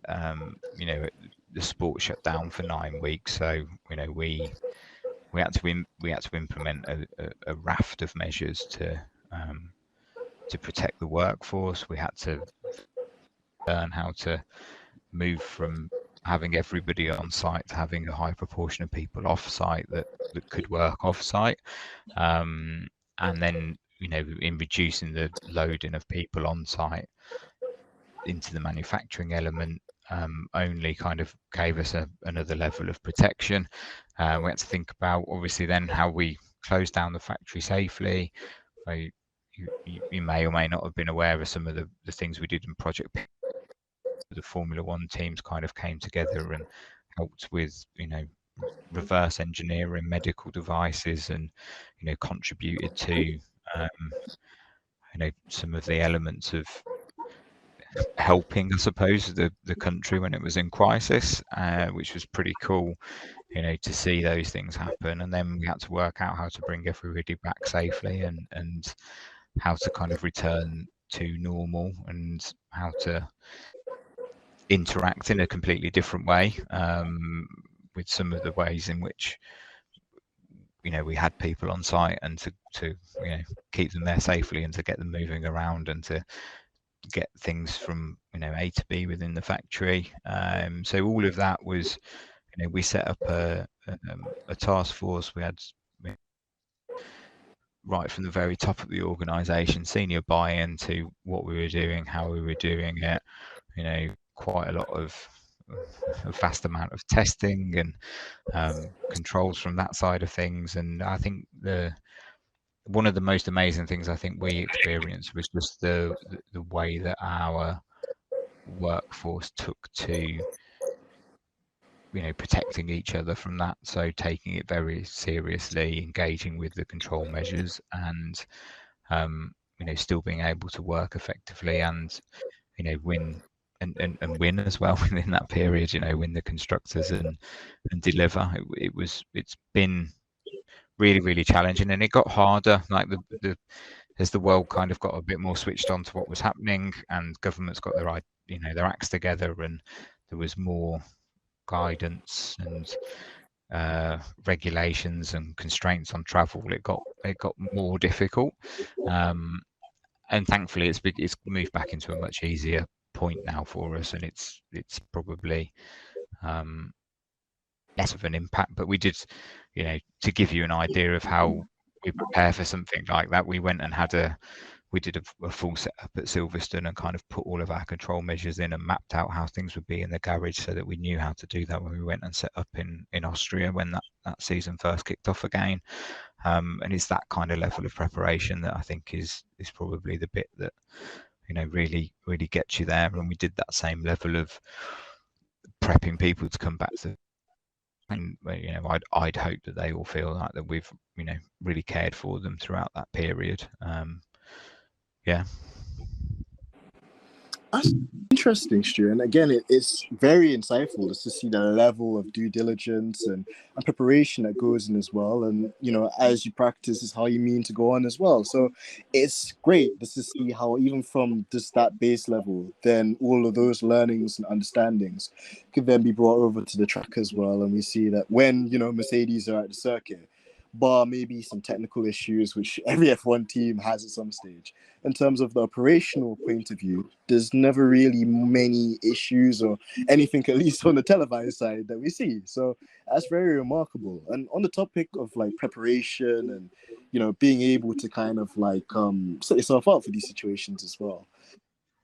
the sport shut down for 9 weeks. So we had to implement a raft of measures to protect the workforce. We had to learn how to move from having everybody on site to having a high proportion of people off site that could work off site, and then in reducing the loading of people on site into the manufacturing element, only kind of gave us another level of protection. We had to think about obviously then how we close down the factory safely. You may or may not have been aware of some of the things we did in Project. The Formula One teams kind of came together and helped with reverse engineering medical devices, and contributed to some of the elements of helping, I suppose, the country when it was in crisis, which was pretty cool, to see those things happen. And then we had to work out how to bring everybody back safely, and how to kind of return to normal, and how to interact in a completely different way, with some of the ways in which we had people on site, and to keep them there safely, and to get them moving around, and to get things from A to B within the factory. So all of that was, we set up a task force. We had right from the very top of the organisation senior buy-in to what we were doing, how we were doing it. Quite a lot of a vast amount of testing and controls from that side of things. And I think one of the most amazing things I think we experienced was just the way that our workforce took to protecting each other from that. So taking it very seriously, engaging with the control measures, and still being able to work effectively, and win and win as well within that period, win the constructors and deliver. It's been really, really challenging, and it got harder, like as the world kind of got a bit more switched on to what was happening, and governments got their acts together, and there was more guidance and regulations and constraints on travel. It got more difficult, and thankfully it's moved back into a much easier point now for us, and it's probably less of an impact. But we did, to give you an idea of how we prepare for something like that, we went and we did a full setup at Silverstone, and kind of put all of our control measures in, and mapped out how things would be in the garage, so that we knew how to do that when we went and set up in Austria when that season first kicked off again. And it's that kind of level of preparation that I think is probably the bit that really, really gets you there. And we did that same level of prepping people to come back to, and I'd hope that they all feel like that we've really cared for them throughout that period. Yeah. That's interesting, Stu. And again, it's very insightful just to see the level of due diligence and preparation that goes in as well. And, you know, as you practice is how you mean to go on as well. So it's great just to see how even from just that base level, then all of those learnings and understandings could then be brought over to the track as well. And we see that when, you know, Mercedes are at the circuit, bar maybe some technical issues, which every F1 team has at some stage. In terms of the operational point of view, there's never really many issues or anything, at least on the televised side, that we see. So that's very remarkable. And on the topic of like preparation and, you know, being able to kind of like set yourself up for these situations as well.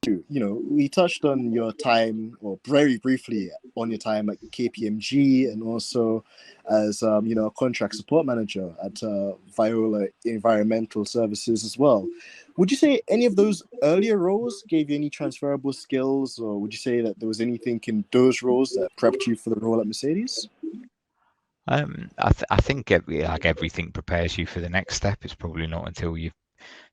You know, we touched on your time, or very briefly on your time at KPMG, and also as you know, a contract support manager at Viola Environmental Services as well. Would you say any of those earlier roles gave you any transferable skills, or would you say that there was anything in those roles that prepped you for the role at Mercedes? I think like everything prepares you for the next step. It's probably not until you've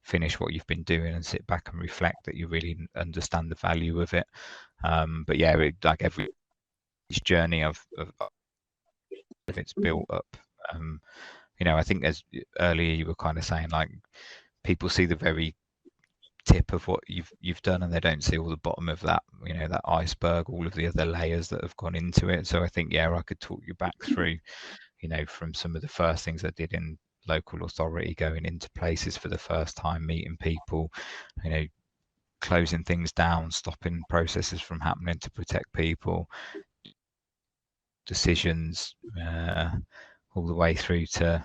finished what you've been doing and sit back and reflect that you really understand the value of it. But yeah, like every journey of it's built up. You know, I think as earlier you were kind of saying, like people see the very tip of what you've done and they don't see all the bottom of that, you know, that iceberg, all of the other layers that have gone into it. So I think, yeah, I could talk you back through, you know, from some of the first things I did in local authority, going into places for the first time, meeting people, you know, closing things down, stopping processes from happening to protect people, decisions, all the way through to,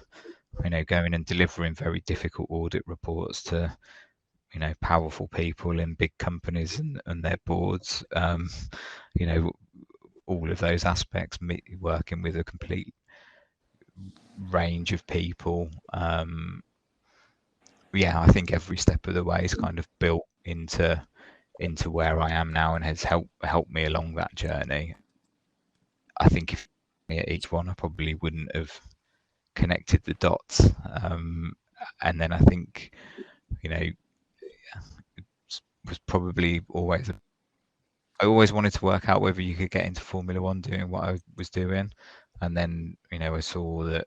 you know, going and delivering very difficult audit reports to, you know, powerful people in big companies and their boards. You know, all of those aspects, working with a complete range of people. Yeah, I think every step of the way is kind of built into where I am now and has helped me along that journey. I think if at each one, I probably wouldn't have connected the dots. And then I think, you know, was probably always I always wanted to work out whether you could get into Formula One doing what I was doing, and then, you know, I saw that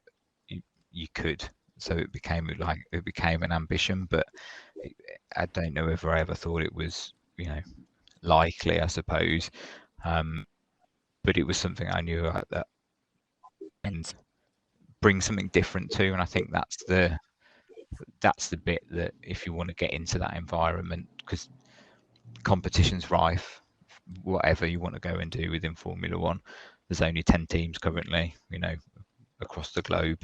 you could, so it became an ambition. But I don't know if I ever thought it was, you know, likely, I suppose. But it was something I knew that and bring something different to, and I think that's the bit that if you want to get into that environment, because competition's rife, whatever you want to go and do within Formula One, there's only 10 teams currently, you know, across the globe,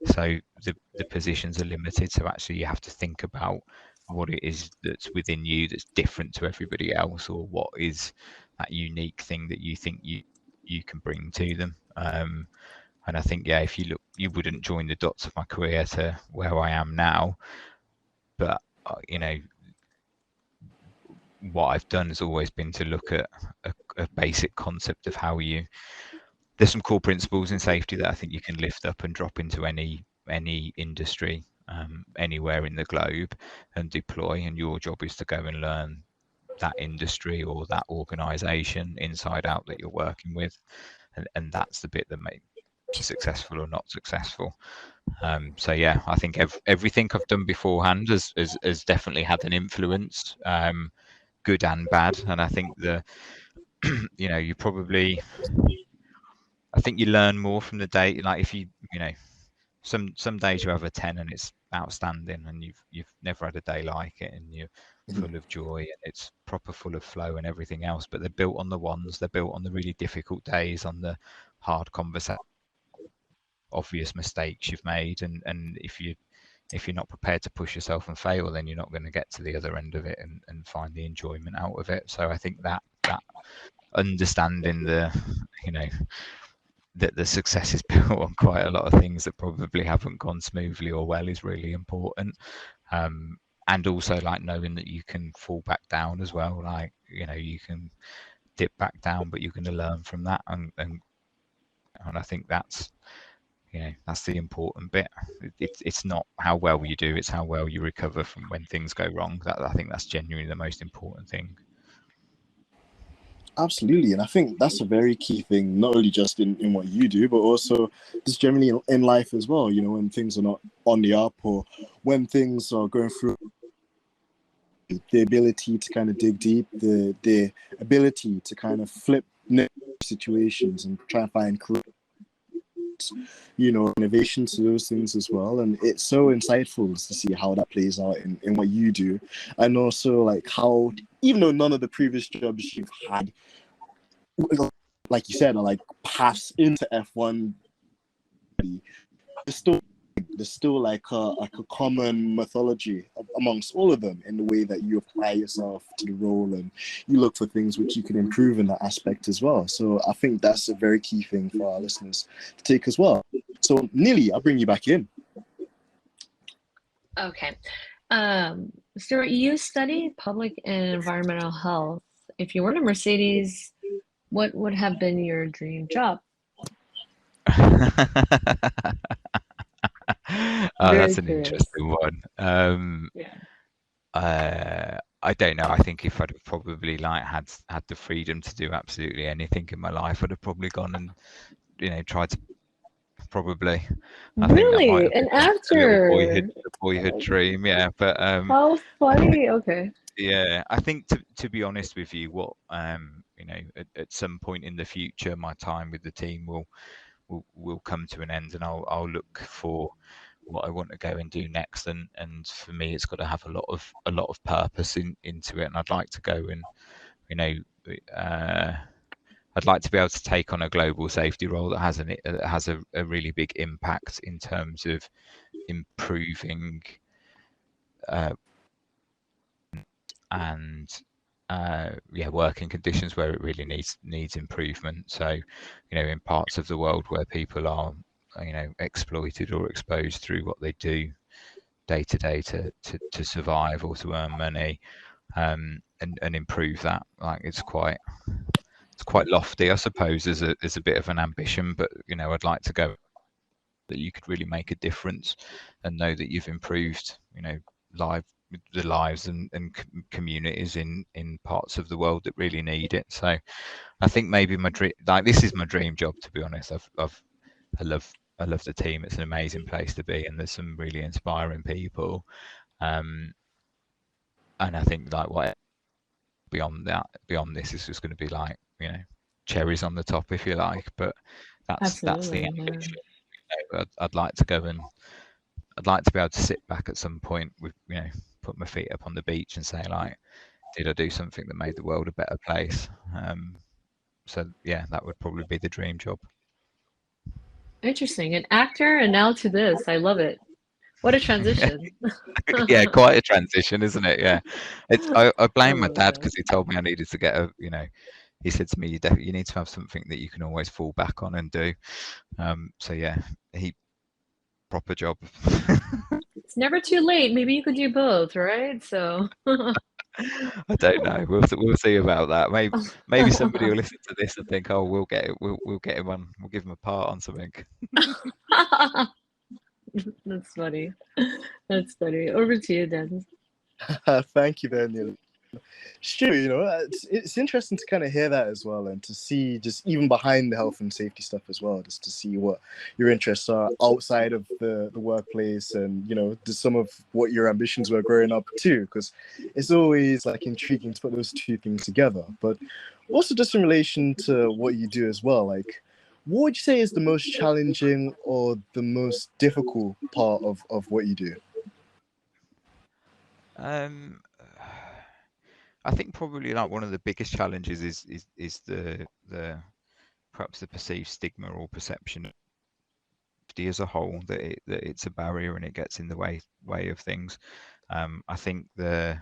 so the positions are limited. So actually you have to think about what it is that's within you that's different to everybody else, or what is that unique thing that you think you can bring to them. And I think, yeah, if you look, you wouldn't join the dots of my career to where I am now, but you know, what I've done has always been to look at a basic concept of how there's some core principles in safety that I think you can lift up and drop into any industry, anywhere in the globe, and deploy. And your job is to go and learn that industry or that organization inside out that you're working with, and that's the bit that makes you successful or not successful. So yeah, I think everything I've done beforehand has definitely had an influence, good and bad. And I think you know, I think you learn more from the day. Like if you know, some days you have a 10 and it's outstanding, and you've never had a day like it, and you're full of joy and it's proper full of flow and everything else. But they're built on they're built on the really difficult days, on the hard conversation, obvious mistakes you've made, and if you're not prepared to push yourself and fail, then you're not going to get to the other end of it and find the enjoyment out of it. So I think that understanding you know, that the success is built on quite a lot of things that probably haven't gone smoothly or well is really important. And also like knowing that you can fall back down as well. Like, you know, you can dip back down, but you're going to learn from that. And I think that's, you know, that's the important bit. It's not how well you do, it's how well you recover from when things go wrong. I think that's genuinely the most important thing. Absolutely, and I think that's a very key thing, not only just in what you do, but also just generally in life as well. You know, when things are not on the up, or when things are going through, the ability to kind of dig deep, the ability to kind of flip situations and try and find, you know, innovations to those things as well. And it's so insightful to see how that plays out in what you do, and also like how, even though none of the previous jobs you've had, like you said, are like paths into F1, there's still like a common mythology amongst all of them in the way that you apply yourself to the role, and you look for things which you can improve in that aspect as well. So I think that's a very key thing for our listeners to take as well. So Nilly, I'll bring you back in. Okay. Stuart, you study public and environmental health. If you weren't a Mercedes, what would have been your dream job? Very That's an curious. interesting one. Yeah. I don't know. I think if I'd have probably like had the freedom to do absolutely anything in my life, I'd have probably gone and, you know, tried to probably. I think that might Really? have An been a little actor? boyhood dream. Yeah, but How funny. Okay. yeah, I think to be honest with you, what you know, at some point in the future, my time with the team will come to an end, and I'll look for what I want to go and do next. And for me, it's got to have a lot of purpose into it. And I'd like to go and, you know, I'd like to be able to take on a global safety role that has a really big impact in terms of improving and yeah, working conditions where it really needs improvement. So, you know, in parts of the world where people are, you know, exploited or exposed through what they do day to day to survive or to earn money, and improve that. Like it's quite lofty, I suppose, as a bit of an ambition, but you know, I'd like to go that you could really make a difference and know that you've improved, you know, the lives and communities in parts of the world that really need it. So I think maybe my dream, like this is my dream job, to be honest. I love the team. It's an amazing place to be, and there's some really inspiring people. And I think like what beyond this is just going to be like, you know, cherries on the top, if you like. But that's the Absolutely. Yeah. ambition. You know, I'd like to go and I'd like to be able to sit back at some point with, you know, put my feet up on the beach and say like, did I do something that made the world a better place? So yeah, that would probably be the dream job. Interesting. An actor and now to this. I love it. What a transition. Yeah, quite a transition, isn't it? Yeah, I I blame my love dad that. because he told me I needed to get a, you know, he said to me, you need to have something that you can always fall back on and do. So yeah, he proper job. It's never too late. Maybe you could do both, right? So I don't know. We'll see about that. Maybe somebody will listen to this and think, oh, we'll get it. We'll get him on. We'll give him a part on something. That's funny. That's funny. Over to you, Dennis. Thank you, Daniel. Sure, you know, it's interesting to kind of hear that as well, and to see just even behind the health and safety stuff as well, just to see what your interests are outside of the workplace, and you know, just some of what your ambitions were growing up too, because it's always like intriguing to put those two things together. But also just in relation to what you do as well, like what would you say is the most challenging or the most difficult part of what you do? Um, I think probably like one of the biggest challenges is the perhaps the perceived stigma or perception of safety as a whole, that it's a barrier and it gets in the way of things. I think the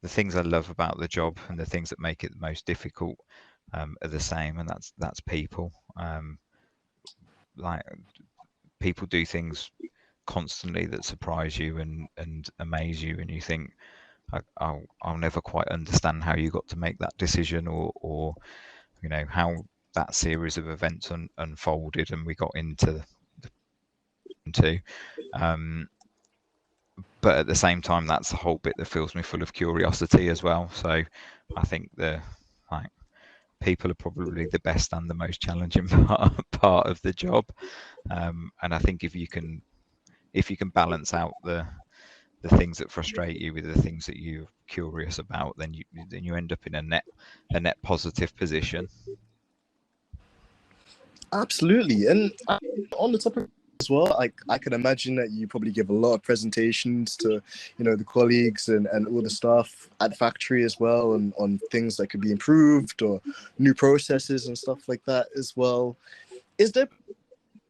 things I love about the job and the things that make it the most difficult are the same, and that's people. Like people do things constantly that surprise you and amaze you, and you think, I'll never quite understand how you got to make that decision, or you know how that series of events unfolded and we got into um, but at the same time, that's the whole bit that fills me full of curiosity as well. So I think like people are probably the best and the most challenging part of the job. And I think if you can balance out the things that frustrate you with the things that you're curious about, then you end up in a net positive position. Absolutely. And on the topic as well, I can imagine that you probably give a lot of presentations to, the colleagues and all the staff at the factory as well, and on things that could be improved or new processes and stuff like that as well. Is there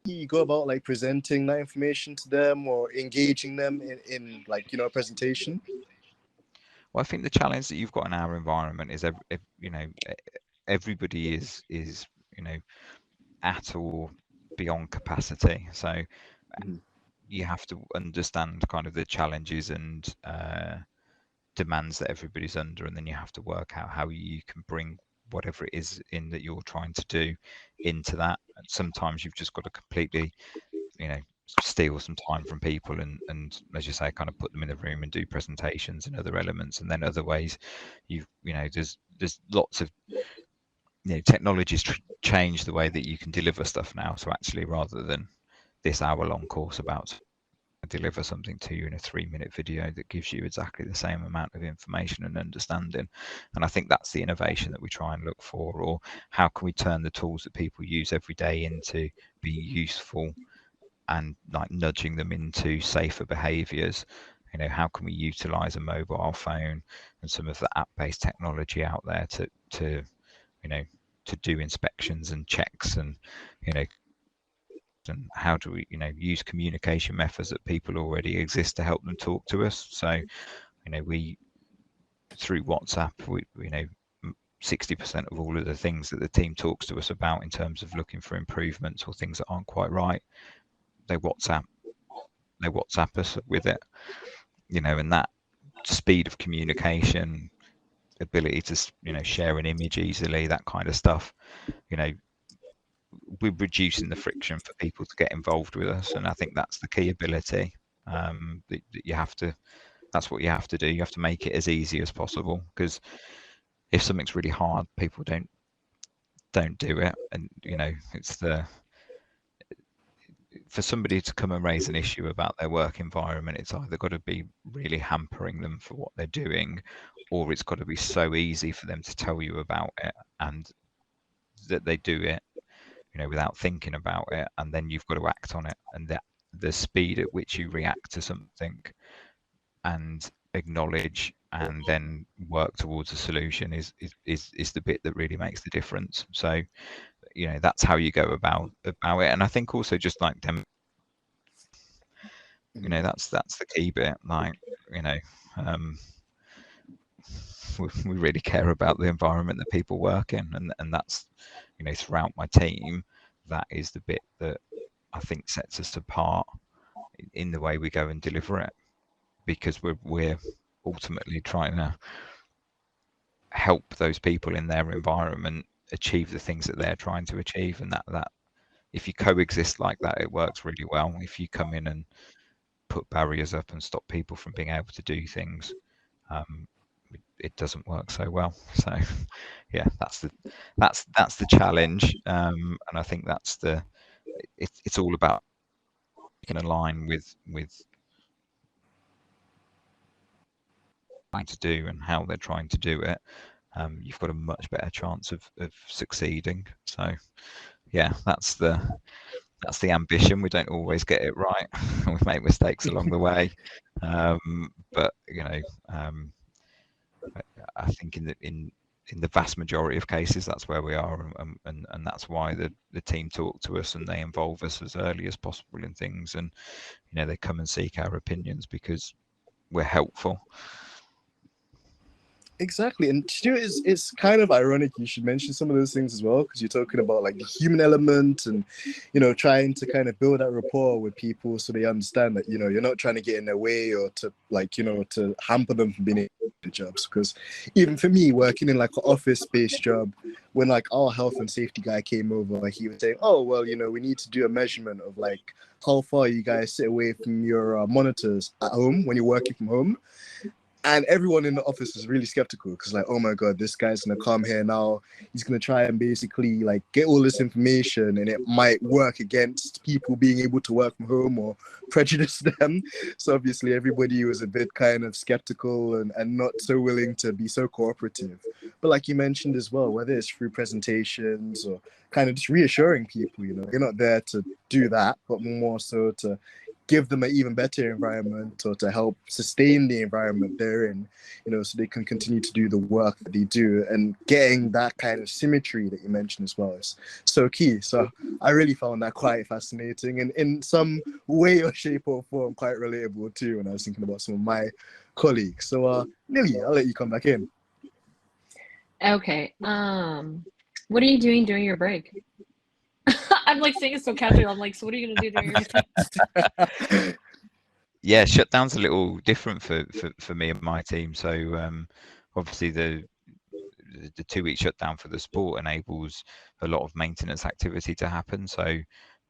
you go about like presenting that information to them or engaging them in like, a presentation? Well, I think the challenge that you've got in our environment is everybody is at or beyond capacity. So you have to understand kind of the challenges and demands that everybody's under, and then you have to work out how you can bring whatever it is in that you're trying to do into that. And sometimes you've just got to completely, steal some time from people and as you say, kind of put them in the room and do presentations and other elements. And then other ways, there's lots of technology's changed the way that you can deliver stuff now. So actually, rather than this hour-long course about deliver something to you in a 3-minute video that gives you exactly the same amount of information and understanding. And I think that's the innovation that we try and look for. Or how can we turn the tools that people use every day into being useful and like nudging them into safer behaviors? How can we utilize a mobile phone and some of the app-based technology out there to do inspections and checks, and and how do we use communication methods that people already exist to help them talk to us? So we through WhatsApp, 60% of all of the things that the team talks to us about in terms of looking for improvements or things that aren't quite right, they WhatsApp us with it, and that speed of communication, ability to share an image easily, that kind of stuff, we're reducing the friction for people to get involved with us. And I think that's the key ability that you have to, that's what you have to do. You have to make it as easy as possible, because if something's really hard, people don't do it. And it's for somebody to come and raise an issue about their work environment, it's either got to be really hampering them for what they're doing, or it's got to be so easy for them to tell you about it and that they do it without thinking about it, and then you've got to act on it. And that the speed at which you react to something and acknowledge and then work towards a solution is the bit that really makes the difference. So that's how you go about it. And I think also just like them, that's the key bit. Like we really care about the environment that people work in, and that's throughout my team, that is the bit that I think sets us apart in the way we go and deliver it, because we're ultimately trying to help those people in their environment achieve the things that they're trying to achieve. And that if you coexist like that, it works really well. If you come in and put barriers up and stop people from being able to do things, it doesn't work so well. So yeah, that's the challenge, and I think that's it's all about you can align with trying to do and how they're trying to do it. You've got a much better chance of succeeding. So yeah, that's the ambition. We don't always get it right. We make mistakes along the way, but I think in the vast majority of cases, that's where we are, and that's why the team talk to us and they involve us as early as possible in things, and they come and seek our opinions because we're helpful. Exactly. And Stuart, it's kind of ironic you should mention some of those things as well, because you're talking about like the human element and trying to kind of build that rapport with people so they understand that you're not trying to get in their way or to to hamper them from being able to do jobs. Because even for me, working in like an office-based job, when like our health and safety guy came over, he was saying, oh well, we need to do a measurement of like how far you guys sit away from your monitors at home when you're working from home. And everyone in the office was really skeptical because, like, oh my God, this guy's gonna come here now. He's gonna try and basically like get all this information, and it might work against people being able to work from home or prejudice them. So obviously, everybody was a bit kind of skeptical and not so willing to be so cooperative. But like you mentioned as well, whether it's through presentations or kind of just reassuring people, you know, you're not there to do that, but more so to give them an even better environment or to help sustain the environment they're in, you know, so they can continue to do the work that they do. And getting that kind of symmetry that you mentioned as well is so key. So I really found that quite fascinating and in some way or shape or form quite relatable too when I was thinking about some of my colleagues. So Nilly, I'll let you come back in. Okay. What are you doing during your break? I'm like saying it so casually. I'm like, so what are you gonna do during your break? Yeah, shutdown's a little different for me and my team. So obviously the 2-week shutdown for the sport enables a lot of maintenance activity to happen. So you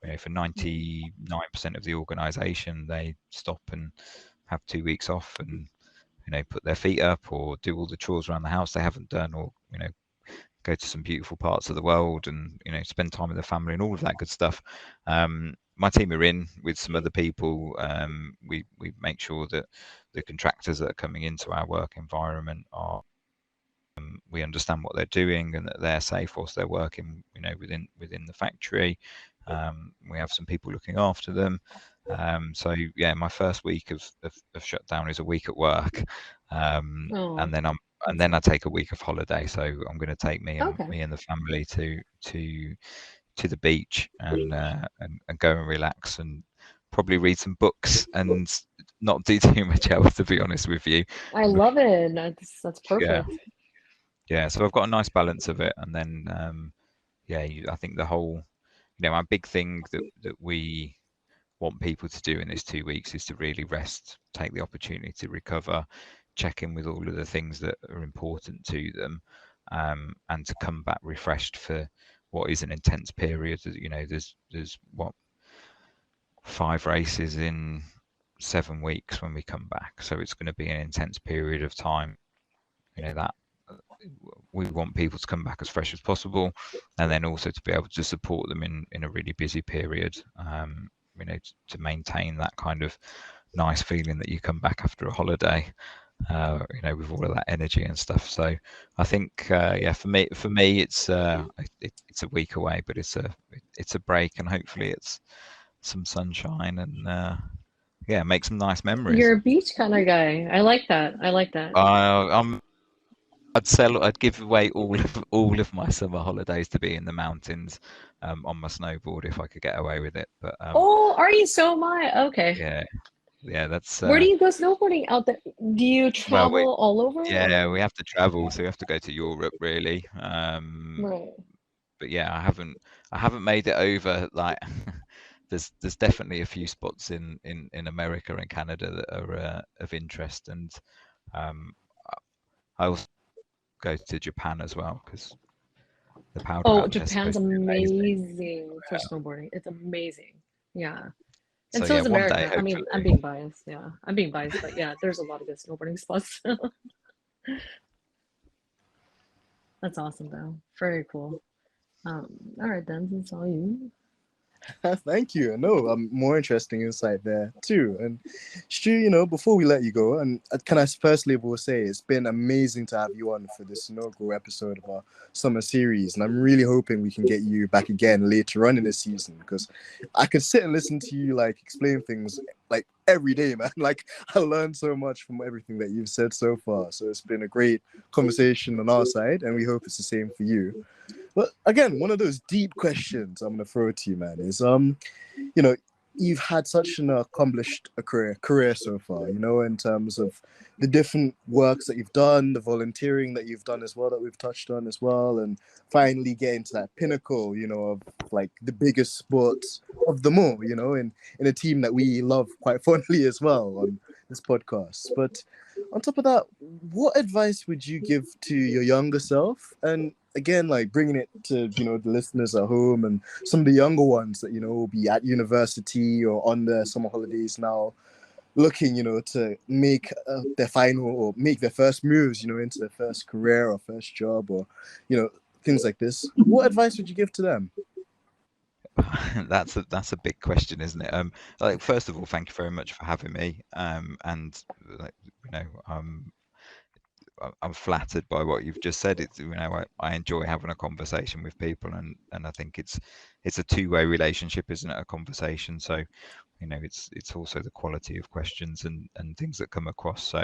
know, for 99% of the organisation, they stop and have 2 weeks off and, you know, put their feet up or do all the chores around the house they haven't done, or, you know, go to some beautiful parts of the world and, you know, spend time with the family and all of that good stuff. My team are in with some other people. We make sure that the contractors that are coming into our work environment are, we understand what they're doing and that they're safe whilst they're working, you know, within the factory. We have some people looking after them. So yeah, my first week of shutdown is a week at work, Oh, and then I take a week of holiday. So I'm going to take me okay. and the family to the beach and go and relax and probably read some books and not do too much else, to be honest with you. I love it. That's Yeah, perfect. yeah. So I've got a nice balance of it, and then yeah, I think the whole, you know, our big thing that we want people to do in this 2 weeks is to really rest, take the opportunity to recover, check in with all of the things that are important to them, and to come back refreshed for what is an intense period. You know, there's what, 5 races in 7 weeks when we come back, so it's going to be an intense period of time. You know, that we want people to come back as fresh as possible, and then also to be able to support them in a really busy period. You know, to maintain that kind of nice feeling that you come back after a holiday, you know, with all of that energy and stuff. So I think, yeah, for me, it's it's a week away, but it's a break, and hopefully it's some sunshine and yeah, make some nice memories. You're a beach kind of guy. I like that. I like that. I'd give away all of my summer holidays to be in the mountains, on my snowboard if I could get away with it. But Oh, are you? So am I. Okay. yeah, yeah, that's Where do you go snowboarding out there? Do you well, travel all over yeah, or? we have to travel, so we have to go to Europe really. Right. But yeah, I haven't made it over. Like, there's definitely a few spots in America and Canada that are of interest, and um, I also go to Japan as well because the powder Oh, out there is Japan's supposed to be amazing. amazing for snowboarding. It's amazing. Yeah. And So so yeah, is one day America. I mean, I'm hopefully. being biased. Yeah. I'm being biased, but yeah, there's a lot of good snowboarding spots. That's awesome though. Very cool. All right then, it's all you. Thank you. No, more interesting insight there too. And Stu, you know, before we let you go, and can I firstly of all say it's been amazing to have you on for this inaugural episode of our summer series, and I'm really hoping we can get you back again later on in the season because I could sit and listen to you like explain things like every day, man. Like I learned so much from everything that you've said so far. So it's been a great conversation on our side, and we hope it's the same for you. But again, one of those deep questions I'm gonna throw to you, man, is you know, you've had such an accomplished career so far, you know, in terms of the different works that you've done, the volunteering that you've done as well, that we've touched on as well, and finally getting to that pinnacle, you know, of like the biggest sports of them all, you know, in a team that we love quite fondly as well on this podcast. But on top of that, what advice would you give to your younger self? And again, like bringing it to, you know, the listeners at home and some of the younger ones that, you know, will be at university or on their summer holidays now. looking, to make their final or make their first moves, into their first career or first job or, things like this, what advice would you give to them? That's a big question, isn't it? Like, first of all, thank you very much for having me. And like, I'm flattered by what you've just said. It's, I enjoy having a conversation with people, and I think it's a two-way relationship, isn't it? A conversation. So, it's also the quality of questions and things that come across. So,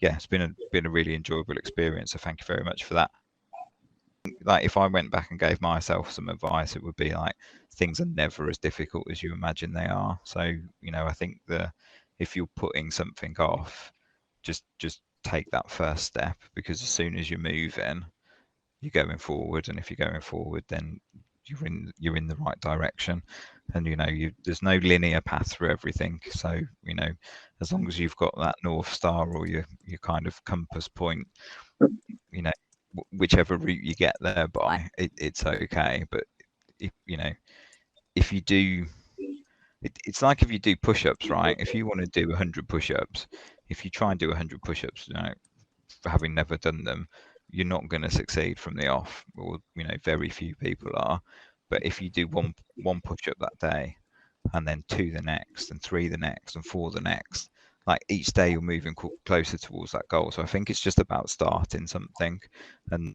yeah, it's been a really enjoyable experience. So thank you very much for that. Like, if I went back and gave myself some advice, it would be like, things are never as difficult as you imagine they are. So, I think if you're putting something off, just take that first step, because as soon as you move in, you're going forward, and if you're going forward, then you're in the right direction. And there's no linear path through everything. So, as long as you've got that North Star or your kind of compass point, whichever route you get there by, it's okay. But if you do, it's like if you do push-ups, right? If you want to do 100 push-ups, if you try and do 100 push-ups, having never done them, you're not going to succeed from the off, or very few people are. But if you do one push-up that day, and then 2 the next, and 3 the next, and 4 the next, like, each day you're moving closer towards that goal. So I think it's just about starting something, and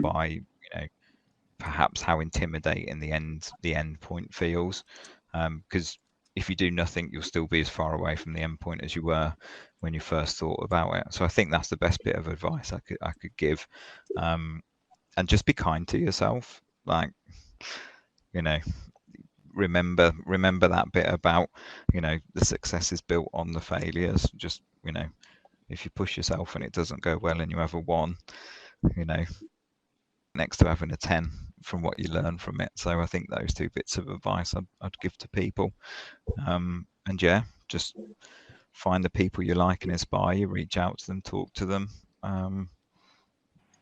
by perhaps how intimidating the end point feels, because if you do nothing, you'll still be as far away from the end point as you were when you first thought about it. So I think that's the best bit of advice I could give. And just be kind to yourself. Like, remember that bit about, the success is built on the failures. Just, if you push yourself and it doesn't go well and you have a 1, next to having a 10 from what you learn from it. So I think those 2 bits of advice I'd give to people. And yeah, just find the people you like and inspire you, reach out to them, talk to them.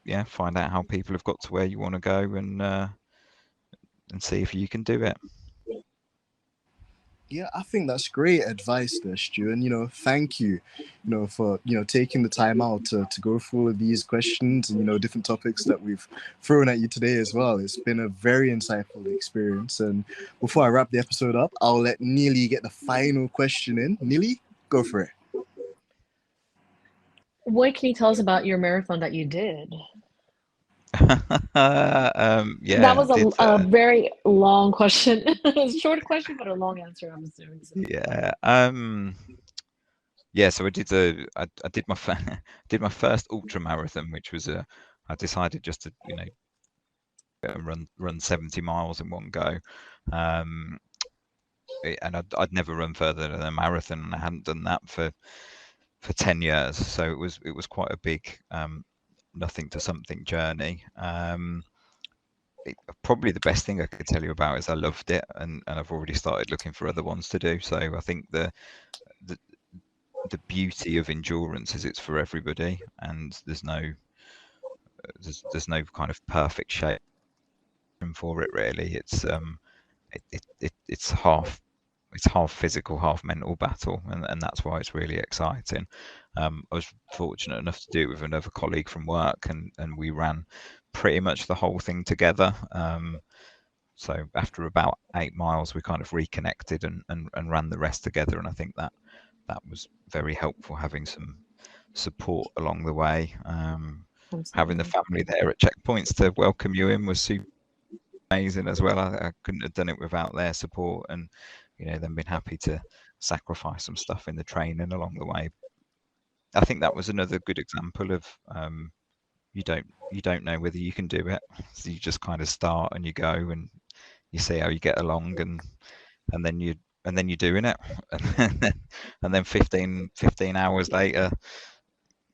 Yeah, find out how people have got to where you want to go, and see if you can do it. Yeah, I think that's great advice there, Stu. And, thank you, for, taking the time out to go through all of these questions and, different topics that we've thrown at you today as well. It's been a very insightful experience. And before I wrap the episode up, I'll let Nilly get the final question in. Nilly, go for it. What can you tell us about your marathon that you did? Yeah, That was a very long question. It's a short question, but a long answer, I'm assuming. So. Yeah. Yeah, so I did my did my first ultra marathon, which was I decided just to run 70 miles in one go, and I'd never run further than a marathon, and I hadn't done that for 10 years. So it was quite a big nothing to something journey. Probably the best thing I could tell you about is I loved it, and I've already started looking for other ones to do. So I think the beauty of endurance is it's for everybody, and there's no kind of perfect shape for it, really. It's half physical, half mental battle, and that's why it's really exciting. I was fortunate enough to do it with another colleague from work, and we ran pretty much the whole thing together. So after about 8 miles, we kind of reconnected and ran the rest together, and I think that was very helpful, having some support along the way. Having the family there at checkpoints to welcome you in was super amazing as well. I couldn't have done it without their support, and them being happy to sacrifice some stuff in the training along the way. I think that was another good example of you don't know whether you can do it, so you just kind of start and you go and you see how you get along, and then you're doing it, and then 15 hours later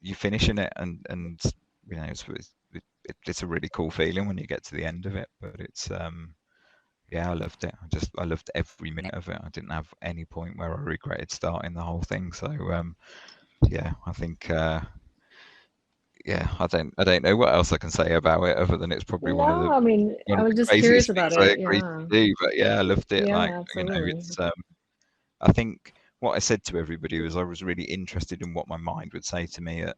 you're finishing it, and it's a really cool feeling when you get to the end of it. But it's yeah, I loved it. I loved every minute of it. I didn't have any point where I regretted starting the whole thing. So yeah, I think yeah, I don't know what else I can say about it, other than it's probably one of I mean, I was the just curious craziest about things I it. agreed Yeah. to do. But yeah, I loved it. Yeah, Like, absolutely. it's I think what I said to everybody was I was really interested in what my mind would say to me at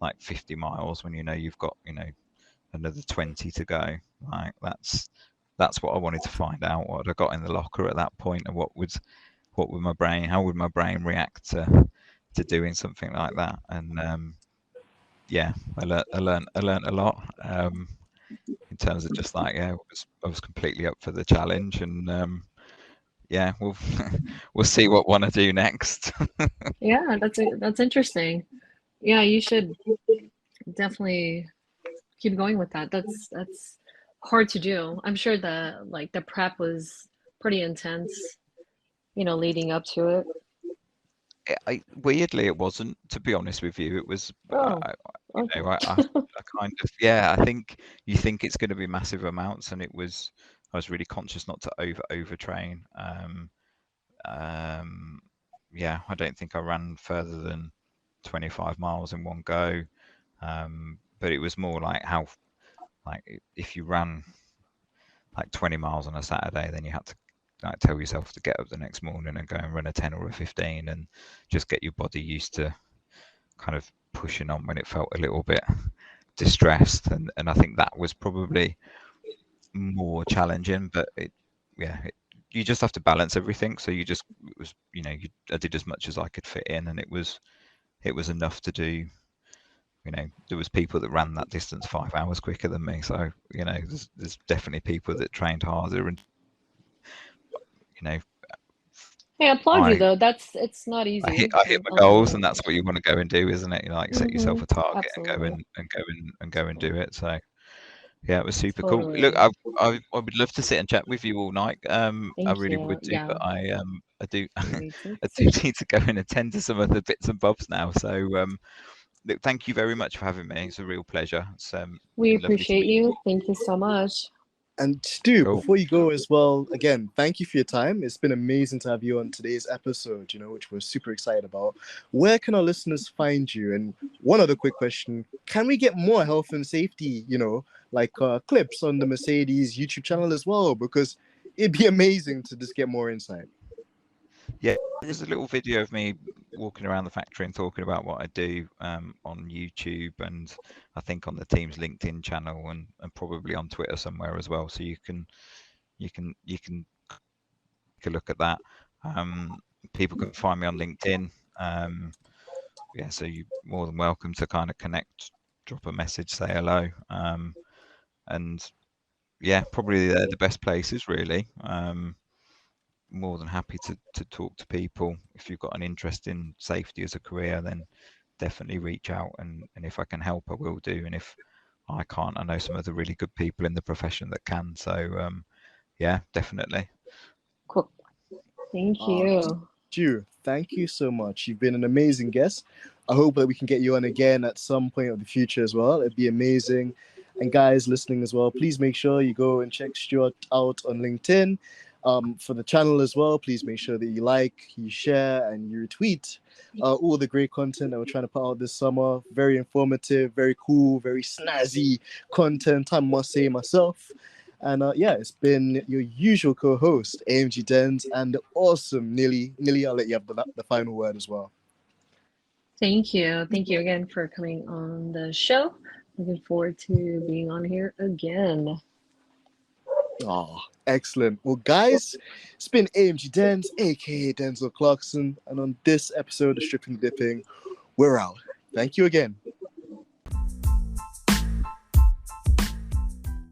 like 50 miles when you've got another 20 to go. Like that's what I wanted to find out. What I got in the locker at that point, and how would my brain react to doing something like that? And yeah, I learned a lot in terms of just like I was completely up for the challenge, and yeah, we'll see what want to do next. Yeah, that's interesting. Yeah, you should definitely keep going with that. That's hard to do. I'm sure the prep was pretty intense, leading up to it. Weirdly, it wasn't. To be honest with you, it was. Oh, okay. I kind of I think you think it's going to be massive amounts, and it was. I was really conscious not to overtrain. Yeah, I don't think I ran further than 25 miles in one go. But it was more like if you ran like 20 miles on a Saturday, then you had to like tell yourself to get up the next morning and go and run a 10 or a 15 and just get your body used to kind of pushing on when it felt a little bit distressed. And I think that was probably more challenging, but you just have to balance everything. So I did as much as I could fit in, and it was enough to do. There was people that ran that distance 5 hours quicker than me. So there's definitely people that trained harder, and Hey, I applaud you I though. It's not easy. I hit my goals, and that's what you want to go and do, isn't it? Set yourself a target and Absolutely. go and do it. So yeah, it was super cool. Look, Totally. I would love to sit and chat with you all night. I Thank really you. would do, Yeah, but I do me too. I do need to go and attend to some other bits and bobs now. So look, thank you very much for having me. It's a real pleasure. It's We been lovely to appreciate meet you. you. Thank you so much. And Stu, Cool. before you go as well, again, thank you for your time. It's been amazing to have you on today's episode, which we're super excited about. Where can our listeners find you? And one other quick question, can we get more health and safety, like clips on the Mercedes YouTube channel as well? Because it'd be amazing to just get more insight. Yeah, there's a little video of me walking around the factory and talking about what I do on YouTube, and I think on the team's LinkedIn channel, and probably on Twitter somewhere as well. So you can take a look at that. People can find me on LinkedIn. Yeah, so you're more than welcome to kind of connect, drop a message, say hello, and yeah, probably they're the best places really. More than happy to talk to people. If you've got an interest in safety as a career, then definitely reach out, and if I can help, I will do. And if I can't, I know some other really good people in the profession that can. So yeah, definitely. Cool. Thank you. Stu, thank you so much. You've been an amazing guest. I hope that we can get you on again at some point of the future as well. It'd be amazing. And guys listening as well, please make sure you go and check Stuart out on LinkedIn. For the channel as well, please make sure that you like, you share, and you retweet all the great content that we're trying to put out this summer. Very informative, very cool, very snazzy content, I must say myself. And yeah, it's been your usual co-host, AMG Dens, and the awesome Nilly. Nilly, I'll let you have the final word as well. Thank you. Thank you again for coming on the show. Looking forward to being on here again. Oh, excellent. Well, guys, it's been AMG Dens, aka Denzel Clarkson, and on this episode of Stripping Dipping, we're out. Thank you again.